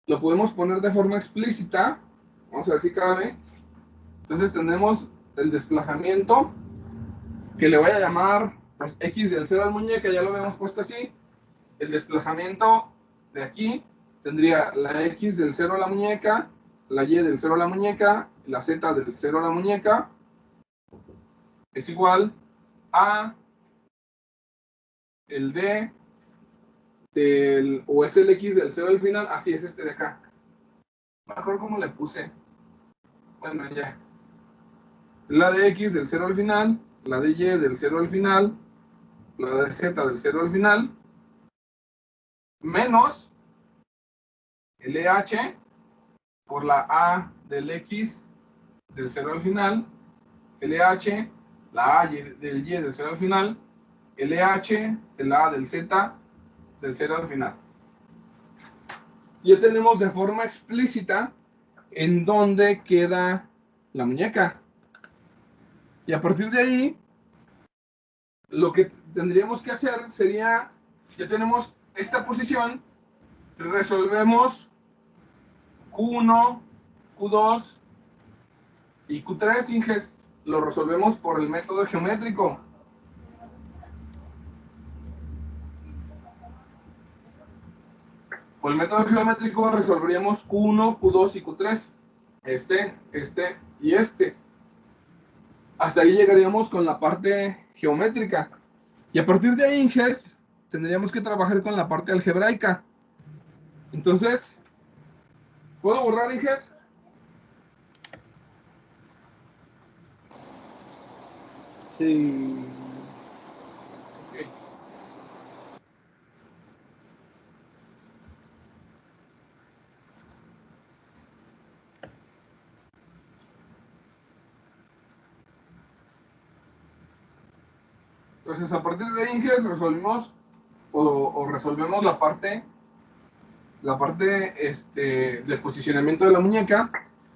lo podemos poner de forma explícita. Vamos a ver si cabe. Entonces tenemos el desplazamiento, que le voy a llamar pues, X del 0 al muñeca, ya lo habíamos puesto así. El desplazamiento de aquí tendría la X del 0 a la muñeca, la Y del 0 a la muñeca, la Z del 0 a la muñeca, es igual a el D o es el X del 0 al final, así es este de acá. Mejor como le puse. Bueno, ya. La de X del 0 al final, la de Y del 0 al final, la de Z del 0 al final, menos LH por la A del X del 0 al final, LH, la A del Y del 0 al final, LH, el A del Z del 0 al final. Ya tenemos de forma explícita en dónde queda la muñeca. Y a partir de ahí, lo que tendríamos que hacer sería, ya tenemos esta posición, resolvemos Q1, Q2 y Q3, Inges, lo resolvemos por el método geométrico. Por el método geométrico resolveríamos Q1, Q2 y Q3. Este y este. Hasta ahí llegaríamos con la parte geométrica. Y a partir de ahí, Inges, tendríamos que trabajar con la parte algebraica. Entonces, ¿puedo borrar, Inges? Sí. Ok. Entonces, a partir de Inges resolvimos o resolvemos la parte del posicionamiento de la muñeca,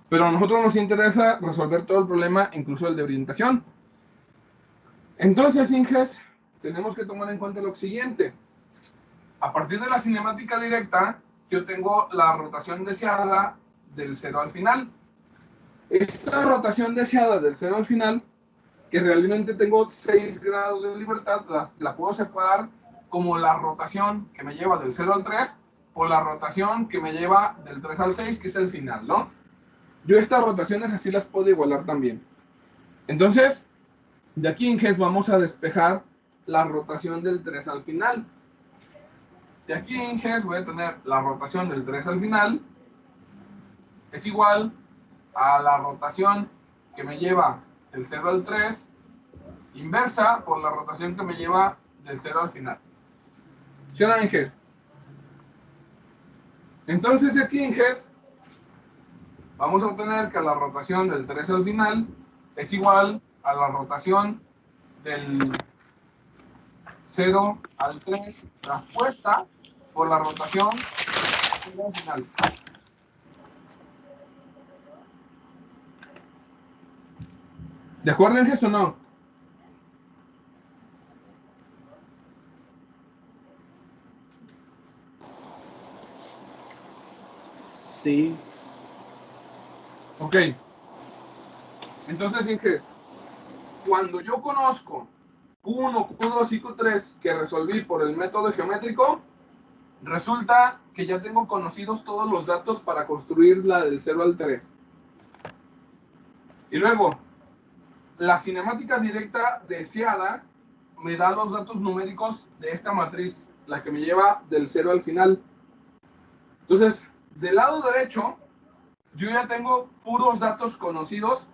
pero a nosotros nos interesa resolver todo el problema, incluso el de orientación. Entonces, Inges, tenemos que tomar en cuenta lo siguiente. A partir de la cinemática directa, yo tengo la rotación deseada del 0 al final. Esta rotación deseada del 0 al final, que realmente tengo 6 grados de libertad, la puedo separar como la rotación que me lleva del 0 al 3 por la rotación que me lleva del 3 al 6, que es el final, ¿no? Yo estas rotaciones así las puedo igualar también. Entonces, de aquí en GES vamos a despejar la rotación del 3 al final. De aquí en GES voy a tener la rotación del 3 al final es igual a la rotación que me lleva del 0 al 3 inversa por la rotación que me lleva del 0 al final. ¿Sí o no, Inges? Entonces aquí en GES vamos a obtener que la rotación del 3 al final es igual a la rotación del 0 al 3 traspuesta por la rotación del 0 al final. ¿De acuerdo, Inges, o no? Sí. Ok. Entonces, Inges, cuando yo conozco Q1, Q2 y Q3 que resolví por el método geométrico, resulta que ya tengo conocidos todos los datos para construir la del 0 al 3. Y luego, la cinemática directa deseada me da los datos numéricos de esta matriz, la que me lleva del 0 al final. Entonces, del lado derecho, yo ya tengo puros datos conocidos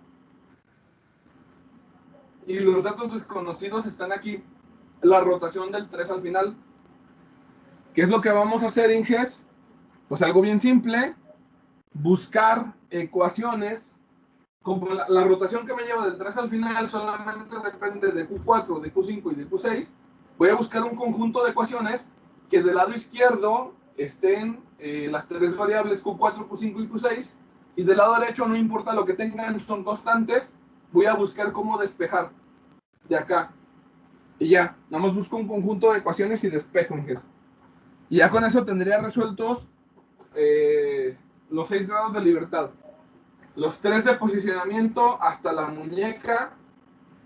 y los datos desconocidos están aquí. La rotación del 3 al final. ¿Qué es lo que vamos a hacer, Inges? Pues algo bien simple. Buscar ecuaciones. Como la rotación que me lleva del 3 al final solamente depende de Q4, de Q5 y de Q6, voy a buscar un conjunto de ecuaciones que del lado izquierdo estén las tres variables Q4, Q5 y Q6, y del lado derecho no importa lo que tengan, son constantes, voy a buscar cómo despejar de acá. Y ya, nada más busco un conjunto de ecuaciones y despejo, Inges. Y ya con eso tendría resueltos los 6 grados de libertad. Los 3 de posicionamiento hasta la muñeca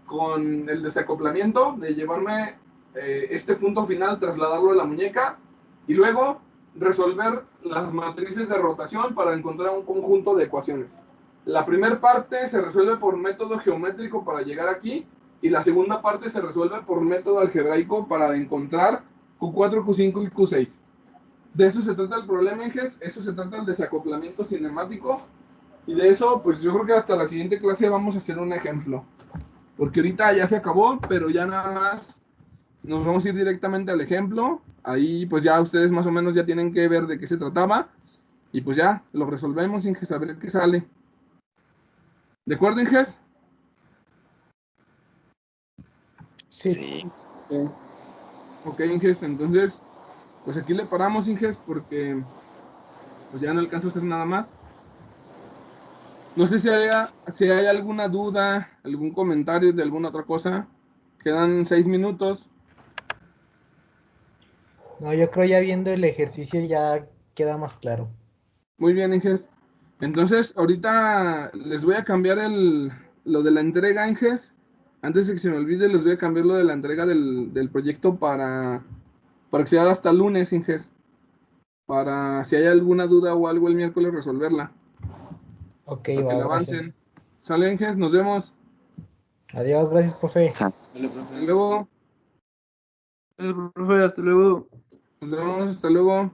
con el desacoplamiento de llevarme este punto final, trasladarlo a la muñeca y luego resolver las matrices de rotación para encontrar un conjunto de ecuaciones. La primera parte se resuelve por método geométrico para llegar aquí y la segunda parte se resuelve por método algebraico para encontrar Q4, Q5 y Q6. De eso se trata el problema, Inges, eso se trata el desacoplamiento cinemático. Y de eso, pues yo creo que hasta la siguiente clase vamos a hacer un ejemplo. Porque ahorita ya se acabó, pero ya nada más nos vamos a ir directamente al ejemplo. Ahí pues ya ustedes más o menos ya tienen que ver de qué se trataba. Y pues ya lo resolvemos, Inges, a ver qué sale. ¿De acuerdo, Inges? Sí. Sí. Ok, Inges, entonces pues aquí le paramos, Inges, porque pues ya no alcanzo a hacer nada más. No sé si hay alguna duda, algún comentario de alguna otra cosa. Quedan 6 minutos. No, yo creo ya viendo el ejercicio ya queda más claro. Muy bien, Inges. Entonces, ahorita les voy a cambiar lo de la entrega, Inges. Antes de que se me olvide, les voy a cambiar lo de la entrega del proyecto para que sea hasta el lunes, Inges. Para si hay alguna duda o algo el miércoles resolverla. Ok, Para que va, le gracias. avancen. Sale, Inges, nos vemos. Adiós, gracias, profe. Dale, Hasta profe. luego. Profe, hasta luego. Nos vemos, hasta luego.